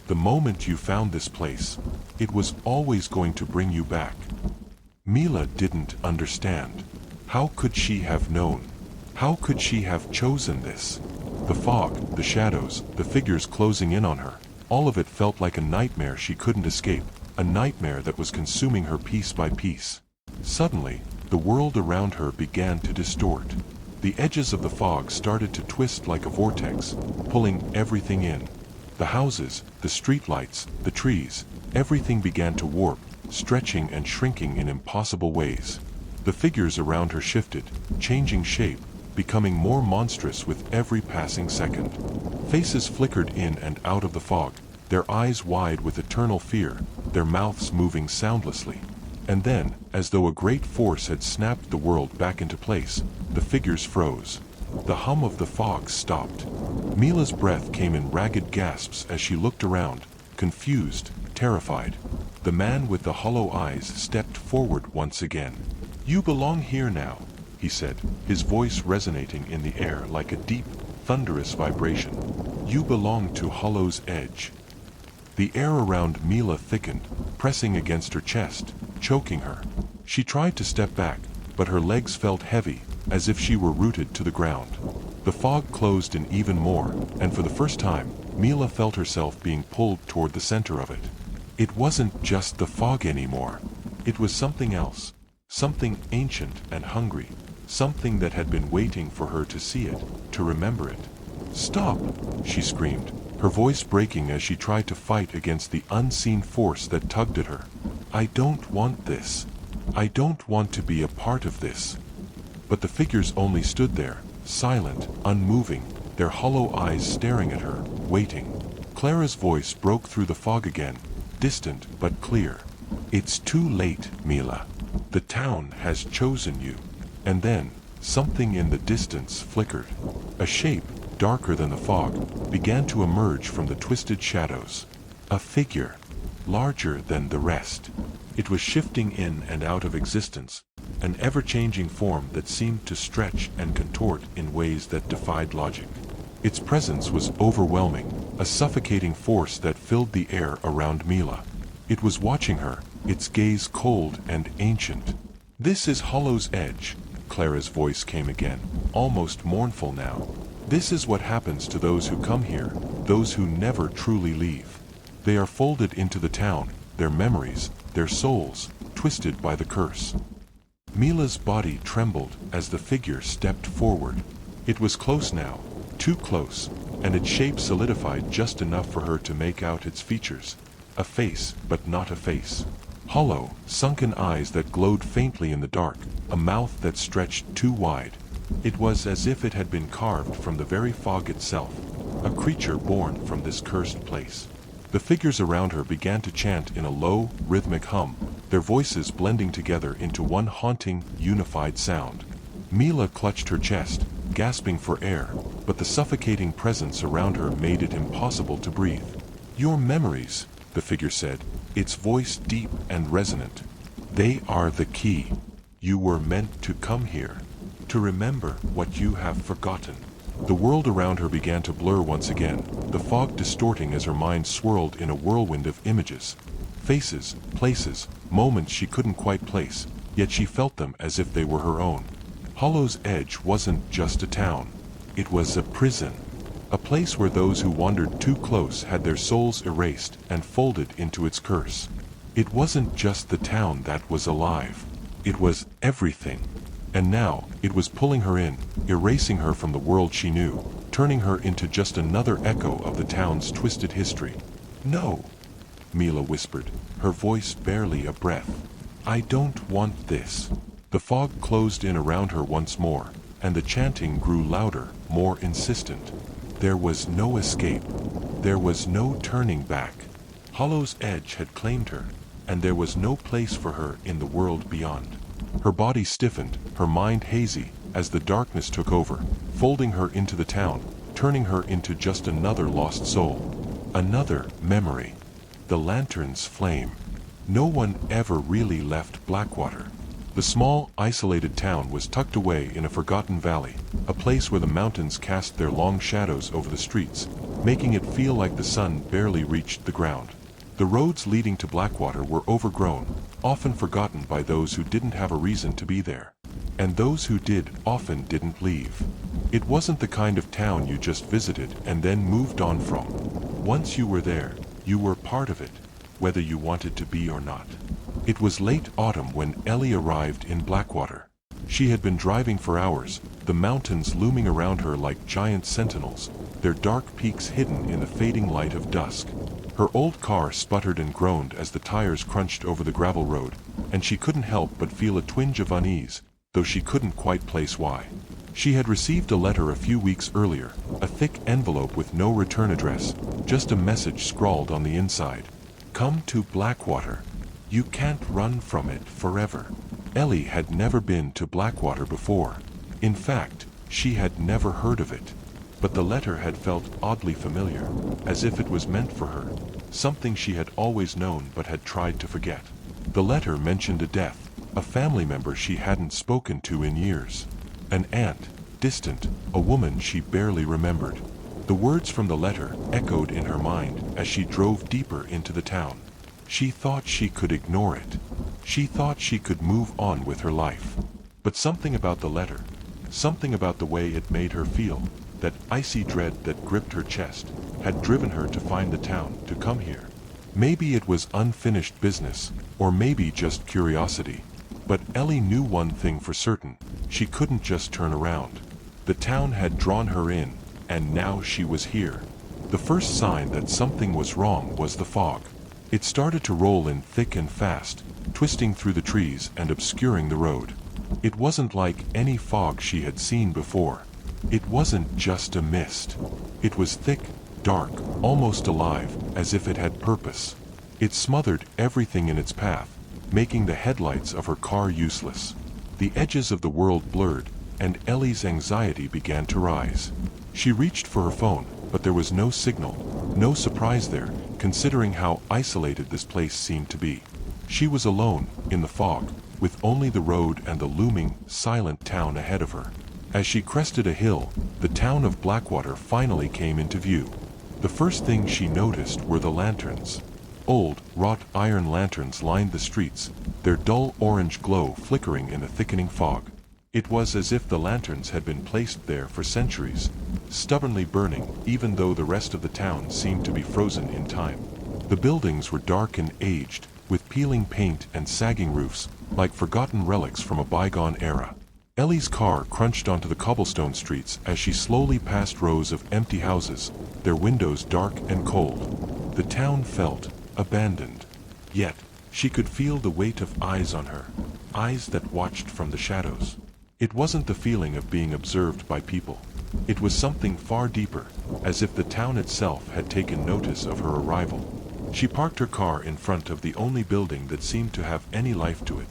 The moment you found this place. It was always going to bring you back." Mila didn't understand. How could she have known? How could she have chosen this? The fog, the shadows, the figures closing in on her, all of it felt like a nightmare she couldn't escape, a nightmare that was consuming her piece by piece. Suddenly, the world around her began to distort. The edges of the fog started to twist like a vortex, pulling everything in. The houses, the streetlights, the trees, everything began to warp, stretching and shrinking in impossible ways. The figures around her shifted, changing shape, becoming more monstrous with every passing second. Faces flickered in and out of the fog, their eyes wide with eternal fear, their mouths moving soundlessly. And then, as though a great force had snapped the world back into place, the figures froze. The hum of the fog stopped. Mila's breath came in ragged gasps as she looked around, confused, terrified. The man with the hollow eyes stepped forward once again. "You belong here now," he said, his voice resonating in the air like a deep, thunderous vibration. "You belong to Hollow's Edge." The air around Mila thickened, pressing against her chest, choking her. She tried to step back, but her legs felt heavy, as if she were rooted to the ground. The fog closed in even more, and for the first time, Mila felt herself being pulled toward the center of it. It wasn't just the fog anymore. It was something else, something ancient and hungry, something that had been waiting for her to see it, to remember it. "Stop!" she screamed, her voice breaking as she tried to fight against the unseen force that tugged at her. "I don't want this. I don't want to be a part of this." But the figures only stood there, silent, unmoving, their hollow eyes staring at her, waiting. Clara's voice broke through the fog again, distant but clear. "It's too late, Mila. The town has chosen you." And then, something in the distance flickered. A shape, darker than the fog, began to emerge from the twisted shadows. A figure, larger than the rest. It was shifting in and out of existence, an ever-changing form that seemed to stretch and contort in ways that defied logic. Its presence was overwhelming, a suffocating force that filled the air around Mila. It was watching her, its gaze cold and ancient. "This is Hollow's Edge," Clara's voice came again, almost mournful now. "This is what happens to those who come here, those who never truly leave. They are folded into the town, their memories, their souls, twisted by the curse." Mila's body trembled as the figure stepped forward. It was close now, too close, and its shape solidified just enough for her to make out its features. A face, but not a face. Hollow, sunken eyes that glowed faintly in the dark, a mouth that stretched too wide. It was as if it had been carved from the very fog itself, a creature born from this cursed place. The figures around her began to chant in a low, rhythmic hum, their voices blending together into one haunting, unified sound. Mila clutched her chest, gasping for air, but the suffocating presence around her made it impossible to breathe. "Your memories," the figure said, its voice deep and resonant. "They are the key. You were meant to come here, to remember what you have forgotten." The world around her began to blur once again, the fog distorting as her mind swirled in a whirlwind of images. Faces, places, moments she couldn't quite place, yet she felt them as if they were her own. Hollow's Edge wasn't just a town. It was a prison. A place where those who wandered too close had their souls erased and folded into its curse. It wasn't just the town that was alive. It was everything. And now, it was pulling her in, erasing her from the world she knew, turning her into just another echo of the town's twisted history. "No," Mila whispered, her voice barely a breath. "I don't want this." The fog closed in around her once more, and the chanting grew louder, more insistent. There was no escape. There was no turning back. Hollow's Edge had claimed her, and there was no place for her in the world beyond. Her body stiffened, her mind hazy, as the darkness took over, folding her into the town, turning her into just another lost soul. Another memory. The lantern's flame. No one ever really left Blackwater. The small, isolated town was tucked away in a forgotten valley, a place where the mountains cast their long shadows over the streets, making it feel like the sun barely reached the ground. The roads leading to Blackwater were overgrown, often forgotten by those who didn't have a reason to be there. And those who did often didn't leave. It wasn't the kind of town you just visited and then moved on from. Once you were there, you were part of it, whether you wanted to be or not. It was late autumn when Ellie arrived in Blackwater. She had been driving for hours, the mountains looming around her like giant sentinels, their dark peaks hidden in the fading light of dusk. Her old car sputtered and groaned as the tires crunched over the gravel road, and she couldn't help but feel a twinge of unease, though she couldn't quite place why. She had received a letter a few weeks earlier, a thick envelope with no return address, just a message scrawled on the inside. "Come to Blackwater. You can't run from it forever." Ellie had never been to Blackwater before. In fact, she had never heard of it. But the letter had felt oddly familiar, as if it was meant for her, something she had always known but had tried to forget. The letter mentioned a death, a family member she hadn't spoken to in years. An aunt, distant, a woman she barely remembered. The words from the letter echoed in her mind as she drove deeper into the town. She thought she could ignore it. She thought she could move on with her life. But something about the letter, something about the way it made her feel, that icy dread that gripped her chest, had driven her to find the town, to come here. Maybe it was unfinished business, or maybe just curiosity. But Ellie knew one thing for certain: she couldn't just turn around. The town had drawn her in, and now she was here. The first sign that something was wrong was the fog. It started to roll in thick and fast, twisting through the trees and obscuring the road. It wasn't like any fog she had seen before. It wasn't just a mist. It was thick, dark, almost alive, as if it had purpose. It smothered everything in its path, making the headlights of her car useless. The edges of the world blurred, and Ellie's anxiety began to rise. She reached for her phone, but there was no signal, no surprise there, considering how isolated this place seemed to be. She was alone, in the fog, with only the road and the looming, silent town ahead of her. As she crested a hill, the town of Blackwater finally came into view. The first thing she noticed were the lanterns. Old, wrought iron lanterns lined the streets, their dull orange glow flickering in the thickening fog. It was as if the lanterns had been placed there for centuries, stubbornly burning even though the rest of the town seemed to be frozen in time. The buildings were dark and aged, with peeling paint and sagging roofs, like forgotten relics from a bygone era. Ellie's car crunched onto the cobblestone streets as she slowly passed rows of empty houses, their windows dark and cold. The town felt abandoned. Yet, she could feel the weight of eyes on her, eyes that watched from the shadows. It wasn't the feeling of being observed by people. It was something far deeper, as if the town itself had taken notice of her arrival. She parked her car in front of the only building that seemed to have any life to it.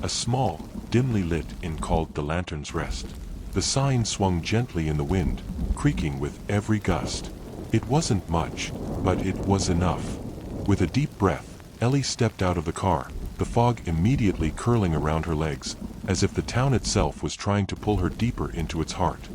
A small, dimly lit inn called the Lantern's Rest. The sign swung gently in the wind, creaking with every gust. It wasn't much, but it was enough. With a deep breath, Ellie stepped out of the car, the fog immediately curling around her legs, as if the town itself was trying to pull her deeper into its heart.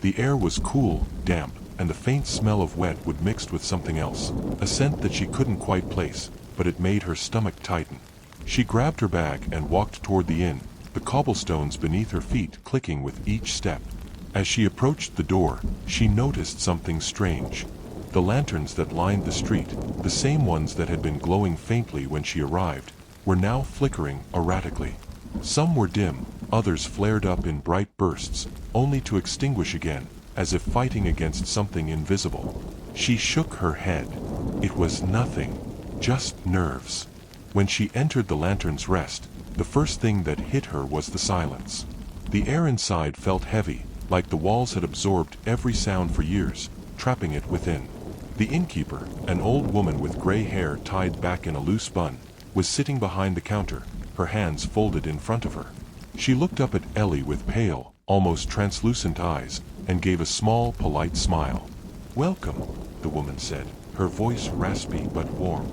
The air was cool, damp, and the faint smell of wet wood mixed with something else, a scent that she couldn't quite place, but it made her stomach tighten. She grabbed her bag and walked toward the inn, the cobblestones beneath her feet clicking with each step. As she approached the door, she noticed something strange. The lanterns that lined the street, the same ones that had been glowing faintly when she arrived, were now flickering erratically. Some were dim, others flared up in bright bursts, only to extinguish again, as if fighting against something invisible. She shook her head. It was nothing, just nerves. When she entered the lantern's rest, the first thing that hit her was the silence. The air inside felt heavy, like the walls had absorbed every sound for years, trapping it within. The innkeeper, an old woman with gray hair tied back in a loose bun, was sitting behind the counter, her hands folded in front of her. She looked up at Ellie with pale, almost translucent eyes, and gave a small, polite smile. "Welcome," the woman said, her voice raspy but warm.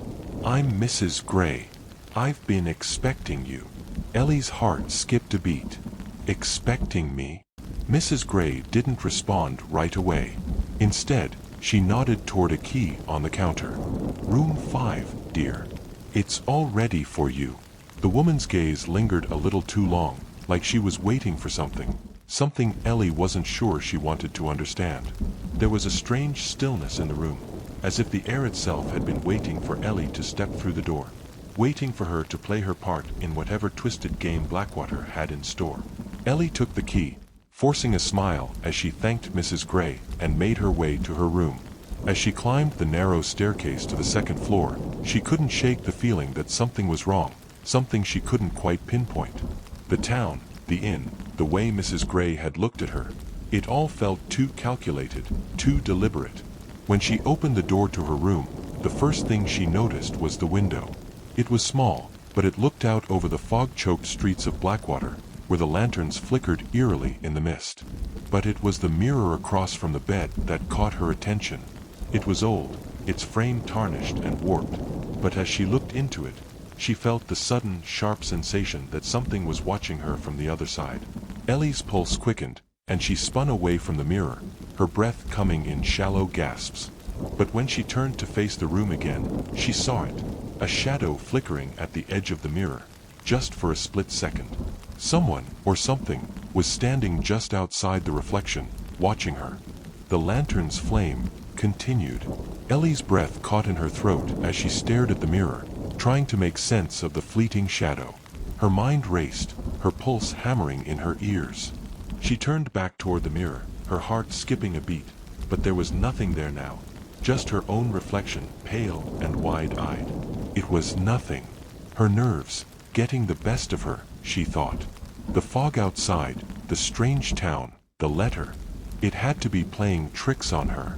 "I'm Mrs. Gray. I've been expecting you." Ellie's heart skipped a beat. "Expecting me?" Mrs. Gray didn't respond right away. Instead, she nodded toward a key on the counter. "Room 5, dear. It's all ready for you." The woman's gaze lingered a little too long, like she was waiting for something Ellie wasn't sure she wanted to understand. There was a strange stillness in the room, as if the air itself had been waiting for Ellie to step through the door, waiting for her to play her part in whatever twisted game Blackwater had in store. Ellie took the key, forcing a smile as she thanked Mrs. Gray and made her way to her room. As she climbed the narrow staircase to the second floor, she couldn't shake the feeling that something was wrong, something she couldn't quite pinpoint. The town, the inn, the way Mrs. Gray had looked at her, it all felt too calculated, too deliberate. When she opened the door to her room, the first thing she noticed was the window. It was small, but it looked out over the fog-choked streets of Blackwater, where the lanterns flickered eerily in the mist. But it was the mirror across from the bed that caught her attention. It was old, its frame tarnished and warped, but as she looked into it, she felt the sudden, sharp sensation that something was watching her from the other side. Ellie's pulse quickened, and she spun away from the mirror, her breath coming in shallow gasps. But when she turned to face the room again, she saw it, a shadow flickering at the edge of the mirror, just for a split second. Someone, or something, was standing just outside the reflection, watching her. The lantern's flame continued. Ellie's breath caught in her throat as she stared at the mirror, trying to make sense of the fleeting shadow. Her mind raced, her pulse hammering in her ears. She turned back toward the mirror, her heart skipping a beat, but there was nothing there now, just her own reflection, pale and wide-eyed. It was nothing. Her nerves, getting the best of her, she thought. The fog outside, the strange town, the letter. It had to be playing tricks on her.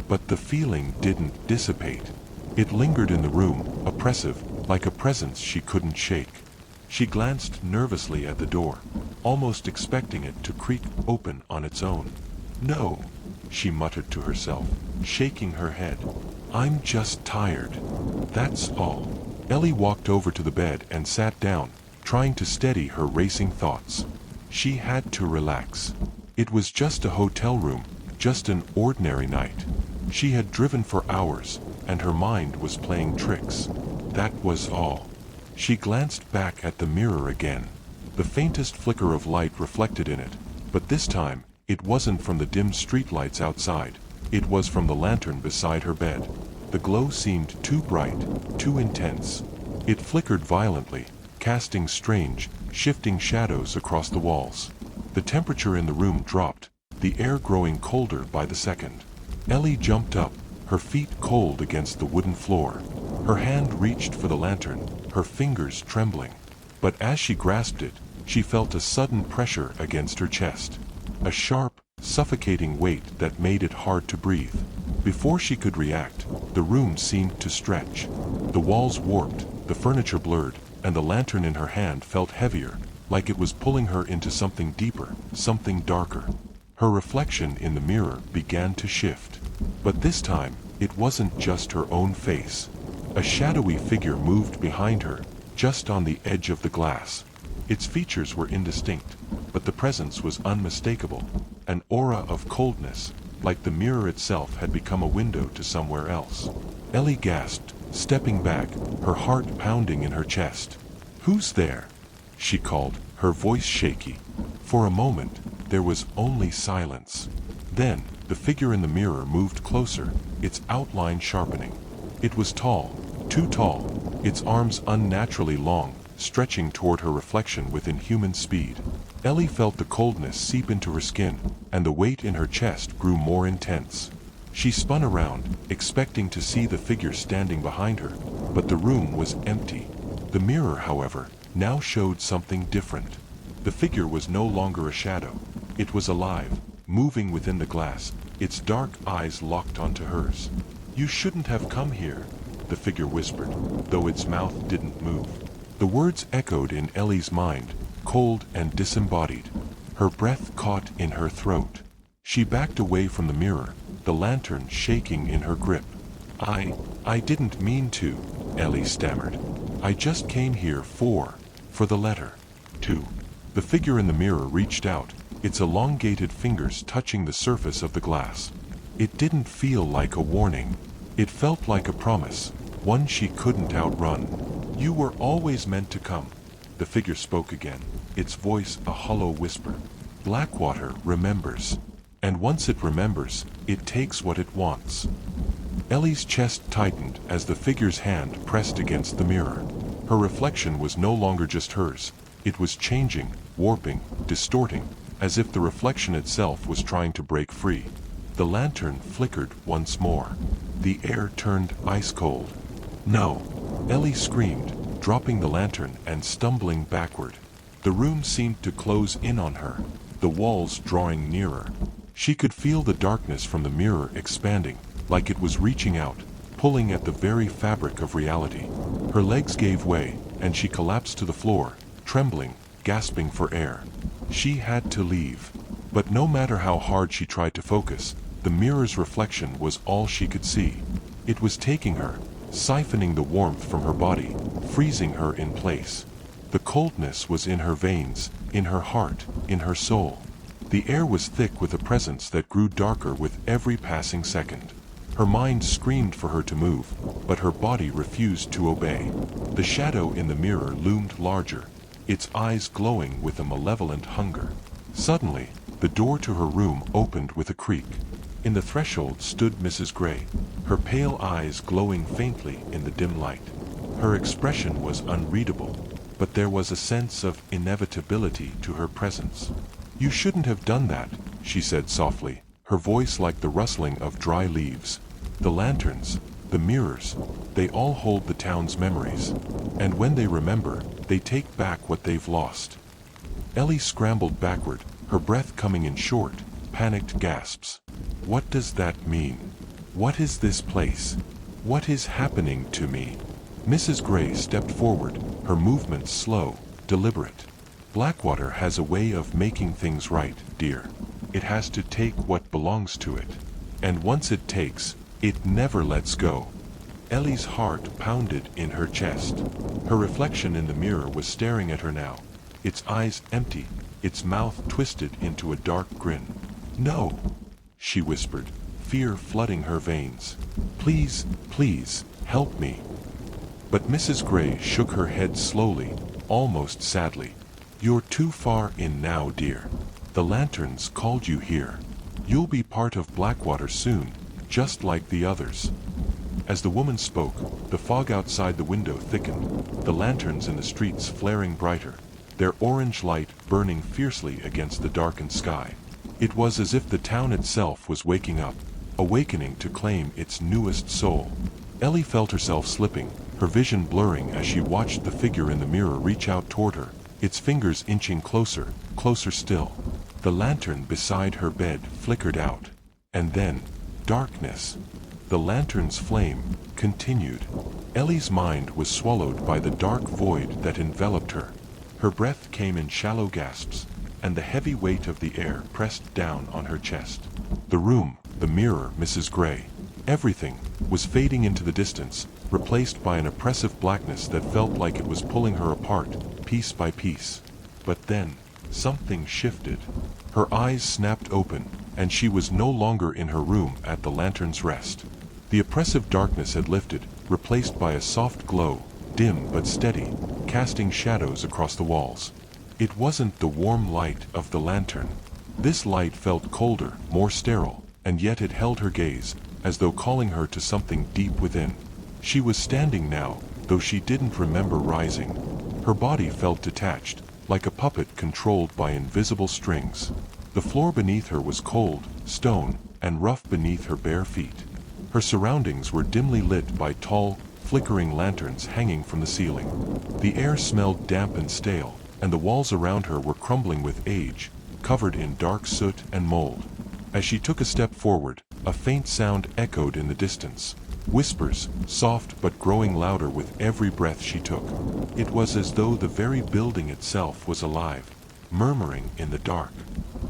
But the feeling didn't dissipate. It lingered in the room, oppressive, like a presence she couldn't shake. She glanced nervously at the door, almost expecting it to creak open on its own. "No," she muttered to herself, shaking her head. "I'm just tired. That's all." Ellie walked over to the bed and sat down, trying to steady her racing thoughts. She had to relax. It was just a hotel room, just an ordinary night. She had driven for hours, and her mind was playing tricks. That was all. She glanced back at the mirror again. The faintest flicker of light reflected in it, but this time, it wasn't from the dim streetlights outside. It was from the lantern beside her bed. The glow seemed too bright, too intense. It flickered violently, casting strange, shifting shadows across the walls. The temperature in the room dropped, the air growing colder by the second. Ellie jumped up, her feet cold against the wooden floor. Her hand reached for the lantern, her fingers trembling. But as she grasped it, she felt a sudden pressure against her chest. A sharp, suffocating weight that made it hard to breathe. Before she could react, the room seemed to stretch. The walls warped, the furniture blurred, and the lantern in her hand felt heavier, like it was pulling her into something deeper, something darker. Her reflection in the mirror began to shift. But this time, it wasn't just her own face. A shadowy figure moved behind her, just on the edge of the glass. Its features were indistinct, but the presence was unmistakable. An aura of coldness, like the mirror itself had become a window to somewhere else. Ellie gasped, stepping back, her heart pounding in her chest. "Who's there?" she called, her voice shaky. For a moment, there was only silence. Then, the figure in the mirror moved closer, its outline sharpening. It was tall, too tall, its arms unnaturally long, stretching toward her reflection with inhuman speed. Ellie felt the coldness seep into her skin, and the weight in her chest grew more intense. She spun around, expecting to see the figure standing behind her, but the room was empty. The mirror, however, now showed something different. The figure was no longer a shadow. It was alive, moving within the glass, its dark eyes locked onto hers. "You shouldn't have come here," the figure whispered, though its mouth didn't move. The words echoed in Ellie's mind, cold and disembodied. Her breath caught in her throat. She backed away from the mirror, the lantern shaking in her grip. I didn't mean to," Ellie stammered. "I just came here for the letter." "To?" The figure in the mirror reached out, its elongated fingers touching the surface of the glass. It didn't feel like a warning. It felt like a promise, one she couldn't outrun. "You were always meant to come," the figure spoke again, its voice a hollow whisper. "Blackwater remembers. And once it remembers, it takes what it wants." Ellie's chest tightened as the figure's hand pressed against the mirror. Her reflection was no longer just hers. It was changing, warping, distorting, as if the reflection itself was trying to break free. The lantern flickered once more. The air turned ice cold. "No!" Ellie screamed, dropping the lantern and stumbling backward. The room seemed to close in on her, the walls drawing nearer. She could feel the darkness from the mirror expanding, like it was reaching out, pulling at the very fabric of reality. Her legs gave way, and she collapsed to the floor, trembling, gasping for air. She had to leave. But no matter how hard she tried to focus, the mirror's reflection was all she could see. It was taking her, siphoning the warmth from her body, freezing her in place. The coldness was in her veins, in her heart, in her soul. The air was thick with a presence that grew darker with every passing second. Her mind screamed for her to move, but her body refused to obey. The shadow in the mirror loomed larger, its eyes glowing with a malevolent hunger. Suddenly, the door to her room opened with a creak. In the threshold stood Mrs. Gray, her pale eyes glowing faintly in the dim light. Her expression was unreadable, but there was a sense of inevitability to her presence. "You shouldn't have done that," she said softly, her voice like the rustling of dry leaves. "The lanterns, the mirrors, they all hold the town's memories. And when they remember, they take back what they've lost." Ellie scrambled backward, her breath coming in short, panicked gasps. "What does that mean? What is this place? What is happening to me?" Mrs. Gray stepped forward, her movements slow, deliberate. "Blackwater has a way of making things right, dear. It has to take what belongs to it. And once it takes, it never lets go." Ellie's heart pounded in her chest. Her reflection in the mirror was staring at her now, its eyes empty, its mouth twisted into a dark grin. "No," she whispered, fear flooding her veins. "Please, please, help me." But Mrs. Gray shook her head slowly, almost sadly. "You're too far in now, dear. The lanterns called you here. You'll be part of Blackwater soon, just like the others." As the woman spoke, the fog outside the window thickened, the lanterns in the streets flaring brighter, their orange light burning fiercely against the darkened sky. It was as if the town itself was waking up, awakening to claim its newest soul. Ellie felt herself slipping, her vision blurring as she watched the figure in the mirror reach out toward her, its fingers inching closer, closer still. The lantern beside her bed flickered out. And then, darkness. The lantern's flame continued. Ellie's mind was swallowed by the dark void that enveloped her. Her breath came in shallow gasps. and the heavy weight of the air pressed down on her chest. The room, the mirror, Mrs. Gray, everything was fading into the distance, replaced by an oppressive blackness that felt like it was pulling her apart, piece by piece. But then, something shifted. Her eyes snapped open, and she was no longer in her room at the lantern's rest. The oppressive darkness had lifted, replaced by a soft glow, dim but steady, casting shadows across the walls. It wasn't the warm light of the lantern. This light felt colder, more sterile, and yet it held her gaze, as though calling her to something deep within. She was standing now, though she didn't remember rising. Her body felt detached, like a puppet controlled by invisible strings. The floor beneath her was cold, stone, and rough beneath her bare feet. Her surroundings were dimly lit by tall, flickering lanterns hanging from the ceiling. The air smelled damp and stale, and the walls around her were crumbling with age, covered in dark soot and mold. As she took a step forward, a faint sound echoed in the distance. Whispers, soft but growing louder with every breath she took. It was as though the very building itself was alive, murmuring in the dark.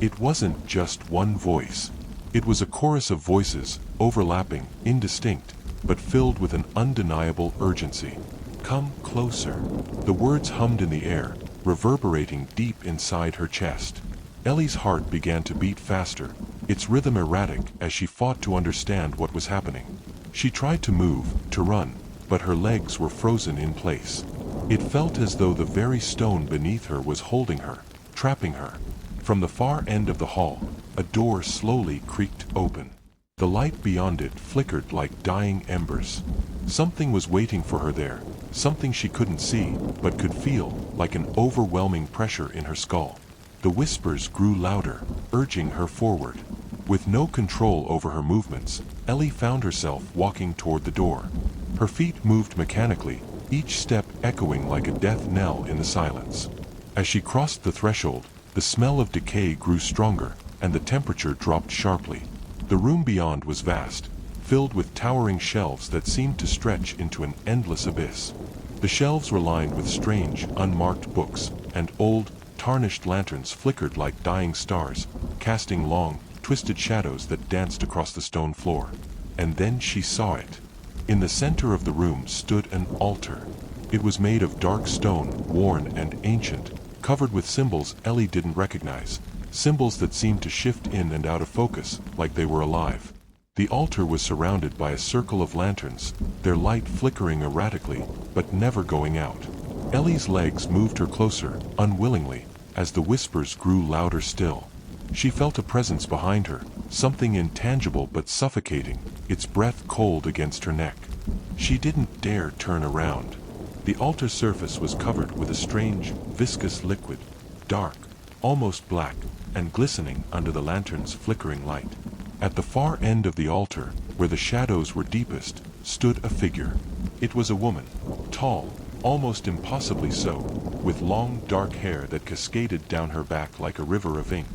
It wasn't just one voice. It was a chorus of voices, overlapping, indistinct, but filled with an undeniable urgency. "Come closer." The words hummed in the air, reverberating deep inside her chest. Ellie's heart began to beat faster, its rhythm erratic as she fought to understand what was happening. She tried to move, to run, but her legs were frozen in place. It felt as though the very stone beneath her was holding her, trapping her. From the far end of the hall, a door slowly creaked open. The light beyond it flickered like dying embers. Something was waiting for her there, something she couldn't see, but could feel, like an overwhelming pressure in her skull. The whispers grew louder, urging her forward. With no control over her movements, Ellie found herself walking toward the door. Her feet moved mechanically, each step echoing like a death knell in the silence. As she crossed the threshold, the smell of decay grew stronger, and the temperature dropped sharply. The room beyond was vast, filled with towering shelves that seemed to stretch into an endless abyss. The shelves were lined with strange, unmarked books, and old, tarnished lanterns flickered like dying stars, casting long, twisted shadows that danced across the stone floor. And then she saw it. In the center of the room stood an altar. It was made of dark stone, worn and ancient, covered with symbols Ellie didn't recognize, symbols that seemed to shift in and out of focus, like they were alive. The altar was surrounded by a circle of lanterns, their light flickering erratically, but never going out. Ellie's legs moved her closer, unwillingly, as the whispers grew louder still. She felt a presence behind her, something intangible but suffocating, its breath cold against her neck. She didn't dare turn around. The altar surface was covered with a strange, viscous liquid, dark, almost black, and glistening under the lantern's flickering light. At the far end of the altar, where the shadows were deepest, stood a figure. It was a woman, tall, almost impossibly so, with long dark hair that cascaded down her back like a river of ink.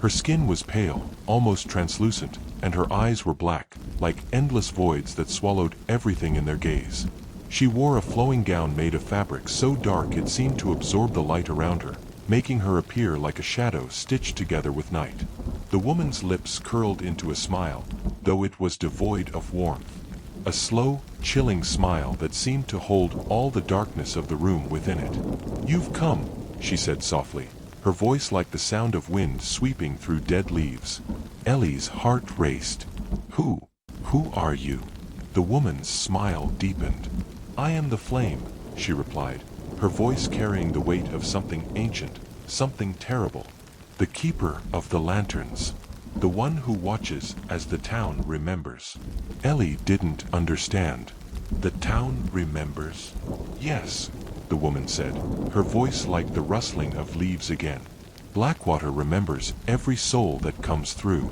Her skin was pale, almost translucent, and her eyes were black, like endless voids that swallowed everything in their gaze. She wore a flowing gown made of fabric so dark it seemed to absorb the light around her, making her appear like a shadow stitched together with night. The woman's lips curled into a smile, though it was devoid of warmth. A slow, chilling smile that seemed to hold all the darkness of the room within it. "You've come," she said softly, her voice like the sound of wind sweeping through dead leaves. Ellie's heart raced. Who are you?" The woman's smile deepened. "I am the flame," she replied, her voice carrying the weight of something ancient, something terrible. "The keeper of the lanterns. The one who watches as the town remembers." Ellie didn't understand. "The town remembers?" "Yes," the woman said, her voice like the rustling of leaves again. "Blackwater remembers every soul that comes through.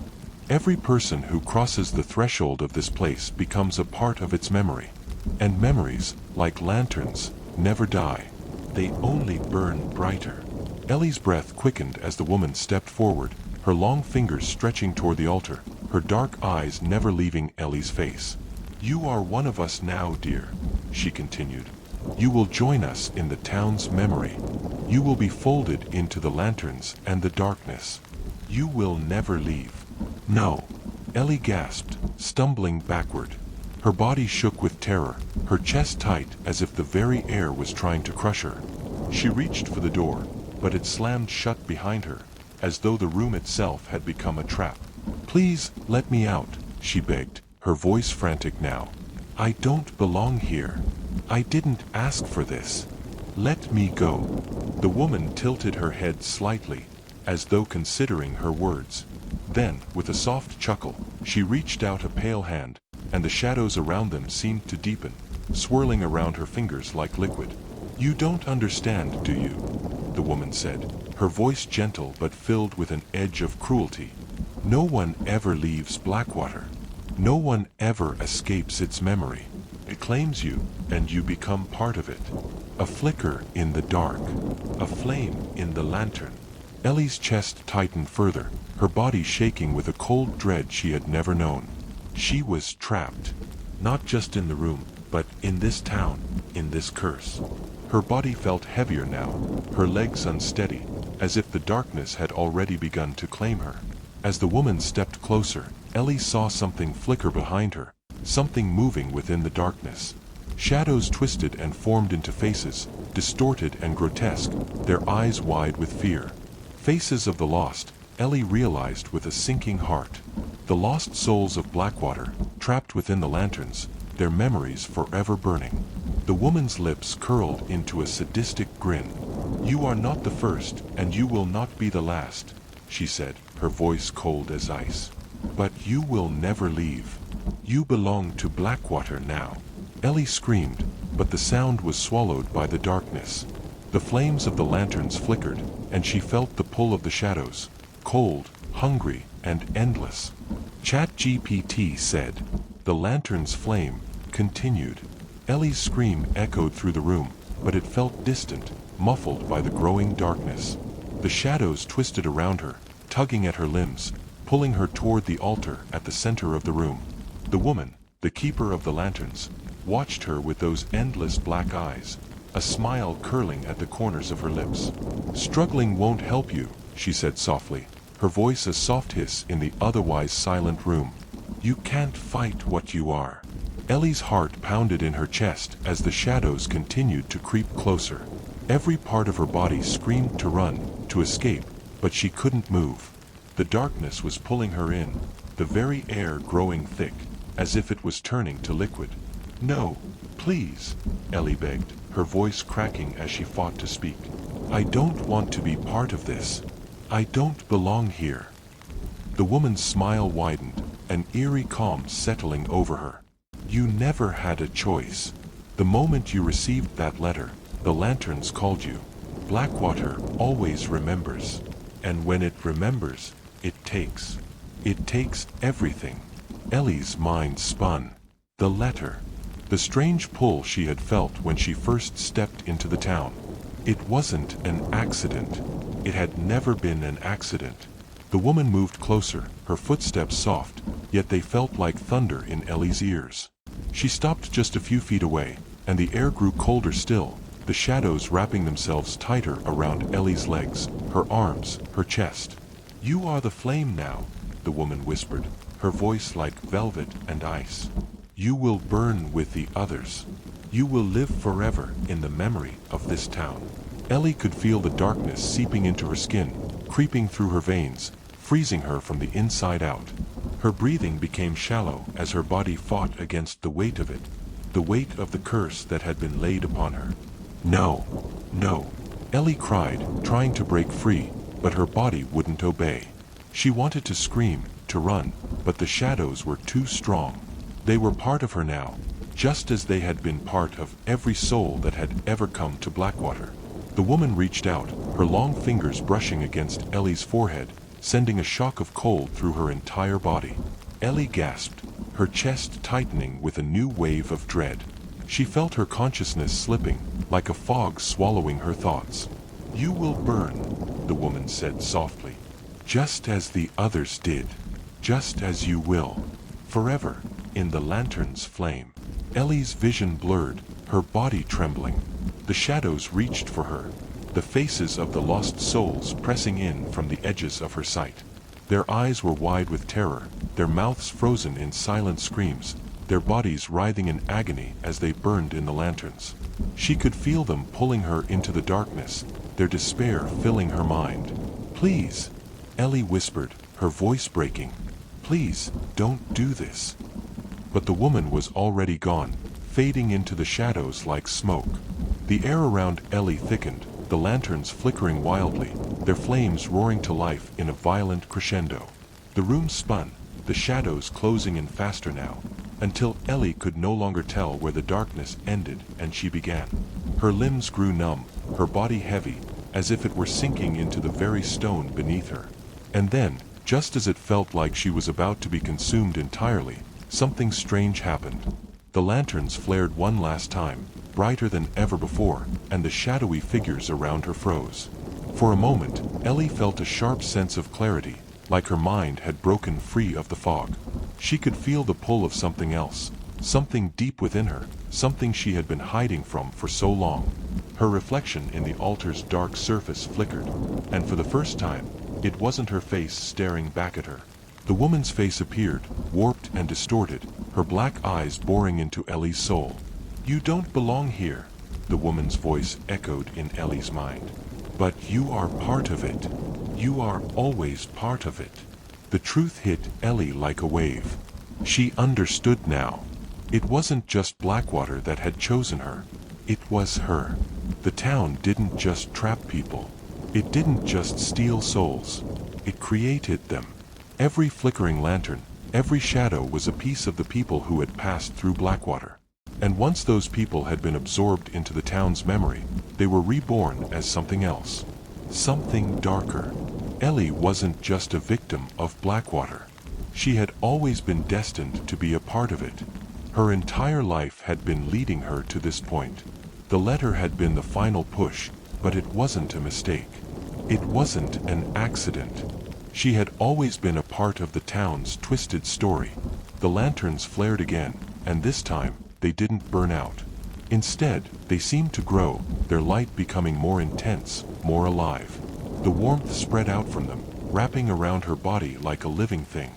Every person who crosses the threshold of this place becomes a part of its memory. And memories, like lanterns, never die. They only burn brighter." Ellie's breath quickened as the woman stepped forward, her long fingers stretching toward the altar, her dark eyes never leaving Ellie's face. "You are one of us now, dear," she continued. You will join us in the town's memory. You will be folded into the lanterns and the darkness. You will never leave. No. Ellie gasped, stumbling backward. Her body shook with terror, her chest tight as if the very air was trying to crush her. She reached for the door, but it slammed shut behind her, as though the room itself had become a trap. "Please, let me out," she begged, her voice frantic now. "I don't belong here. I didn't ask for this. Let me go." The woman tilted her head slightly, as though considering her words. Then, with a soft chuckle, she reached out a pale hand, and the shadows around them seemed to deepen, swirling around her fingers like liquid. "You don't understand, do you?" the woman said, her voice gentle but filled with an edge of cruelty. "No one ever leaves Blackwater. No one ever escapes its memory. It claims you, and you become part of it. A flicker in the dark, a flame in the lantern." Ellie's chest tightened further, her body shaking with a cold dread she had never known. She was trapped, not just in the room, but in this town, in this curse. Her body felt heavier now, her legs unsteady, as if the darkness had already begun to claim her. As the woman stepped closer, Ellie saw something flicker behind her, something moving within the darkness. Shadows twisted and formed into faces, distorted and grotesque, their eyes wide with fear. Faces of the lost, Ellie realized with a sinking heart. The lost souls of Blackwater, trapped within the lanterns, their memories forever burning. The woman's lips curled into a sadistic grin. "You are not the first, and you will not be the last," she said, her voice cold as ice. "But you will never leave. You belong to Blackwater now." Ellie screamed, but the sound was swallowed by the darkness. The flames of the lanterns flickered, and she felt the pull of the shadows, cold, hungry, and endless. ChatGPT said. The lantern's flame continued. Ellie's scream echoed through the room, but it felt distant, muffled by the growing darkness. The shadows twisted around her, tugging at her limbs, pulling her toward the altar at the center of the room. The woman, the keeper of the lanterns, watched her with those endless black eyes, a smile curling at the corners of her lips. "Struggling won't help you," she said softly, her voice a soft hiss in the otherwise silent room. "You can't fight what you are." Ellie's heart pounded in her chest as the shadows continued to creep closer. Every part of her body screamed to run, to escape, but she couldn't move. The darkness was pulling her in, the very air growing thick, as if it was turning to liquid. "No, please," Ellie begged, her voice cracking as she fought to speak. "I don't want to be part of this. I don't belong here." The woman's smile widened, an eerie calm settling over her. "You never had a choice. The moment you received that letter, the lanterns called you. Blackwater always remembers. And when it remembers, it takes. It takes everything." Ellie's mind spun. The letter. The strange pull she had felt when she first stepped into the town. It wasn't an accident. It had never been an accident. The woman moved closer, her footsteps soft, yet they felt like thunder in Ellie's ears. She stopped just a few feet away, and the air grew colder still, the shadows wrapping themselves tighter around Ellie's legs, her arms, her chest. "You are the flame now," the woman whispered, her voice like velvet and ice. "You will burn with the others. You will live forever in the memory of this town." Ellie could feel the darkness seeping into her skin, creeping through her veins, freezing her from the inside out. Her breathing became shallow as her body fought against the weight of it, the weight of the curse that had been laid upon her. "No, no," Ellie cried, trying to break free, but her body wouldn't obey. She wanted to scream, to run, but the shadows were too strong. They were part of her now, just as they had been part of every soul that had ever come to Blackwater. The woman reached out, her long fingers brushing against Ellie's forehead, sending a shock of cold through her entire body. Ellie gasped, her chest tightening with a new wave of dread. She felt her consciousness slipping, like a fog swallowing her thoughts. "You will burn," the woman said softly, "just as the others did, just as you will, forever, in the lantern's flame." Ellie's vision blurred, her body trembling. The shadows reached for her, the faces of the lost souls pressing in from the edges of her sight. Their eyes were wide with terror, their mouths frozen in silent screams, their bodies writhing in agony as they burned in the lanterns. She could feel them pulling her into the darkness, their despair filling her mind. "Please," Ellie whispered, her voice breaking. "Please, don't do this." But the woman was already gone, fading into the shadows like smoke. The air around Ellie thickened, the lanterns flickering wildly, their flames roaring to life in a violent crescendo. The room spun, the shadows closing in faster now, until Ellie could no longer tell where the darkness ended and she began. Her limbs grew numb, her body heavy, as if it were sinking into the very stone beneath her. And then, just as it felt like she was about to be consumed entirely, something strange happened. The lanterns flared one last time, brighter than ever before, and the shadowy figures around her froze. For a moment, Ellie felt a sharp sense of clarity, like her mind had broken free of the fog. She could feel the pull of something else, something deep within her, something she had been hiding from for so long. Her reflection in the altar's dark surface flickered, and for the first time, it wasn't her face staring back at her. The woman's face appeared, warped and distorted, her black eyes boring into Ellie's soul. "You don't belong here," the woman's voice echoed in Ellie's mind. "But you are part of it. You are always part of it." The truth hit Ellie like a wave. She understood now. It wasn't just Blackwater that had chosen her. It was her. The town didn't just trap people. It didn't just steal souls. It created them. Every flickering lantern, every shadow was a piece of the people who had passed through Blackwater. And once those people had been absorbed into the town's memory, they were reborn as something else. Something darker. Ellie wasn't just a victim of Blackwater. She had always been destined to be a part of it. Her entire life had been leading her to this point. The letter had been the final push, but it wasn't a mistake. It wasn't an accident. She had always been a part of the town's twisted story. The lanterns flared again, and this time, they didn't burn out. Instead, they seemed to grow, their light becoming more intense, more alive. The warmth spread out from them, wrapping around her body like a living thing.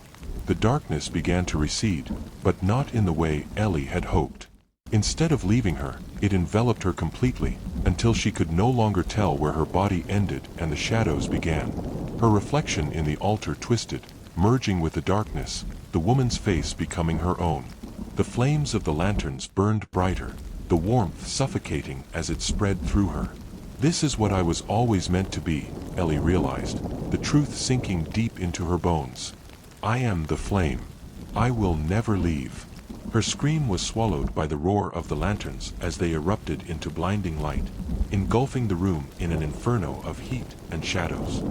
The darkness began to recede, but not in the way Ellie had hoped. Instead of leaving her, it enveloped her completely, until she could no longer tell where her body ended and the shadows began. Her reflection in the altar twisted, merging with the darkness, the woman's face becoming her own. The flames of the lanterns burned brighter, the warmth suffocating as it spread through her. "This is what I was always meant to be," Ellie realized, the truth sinking deep into her bones. "I am the flame. I will never leave." Her scream was swallowed by the roar of the lanterns as they erupted into blinding light, engulfing the room in an inferno of heat and shadows.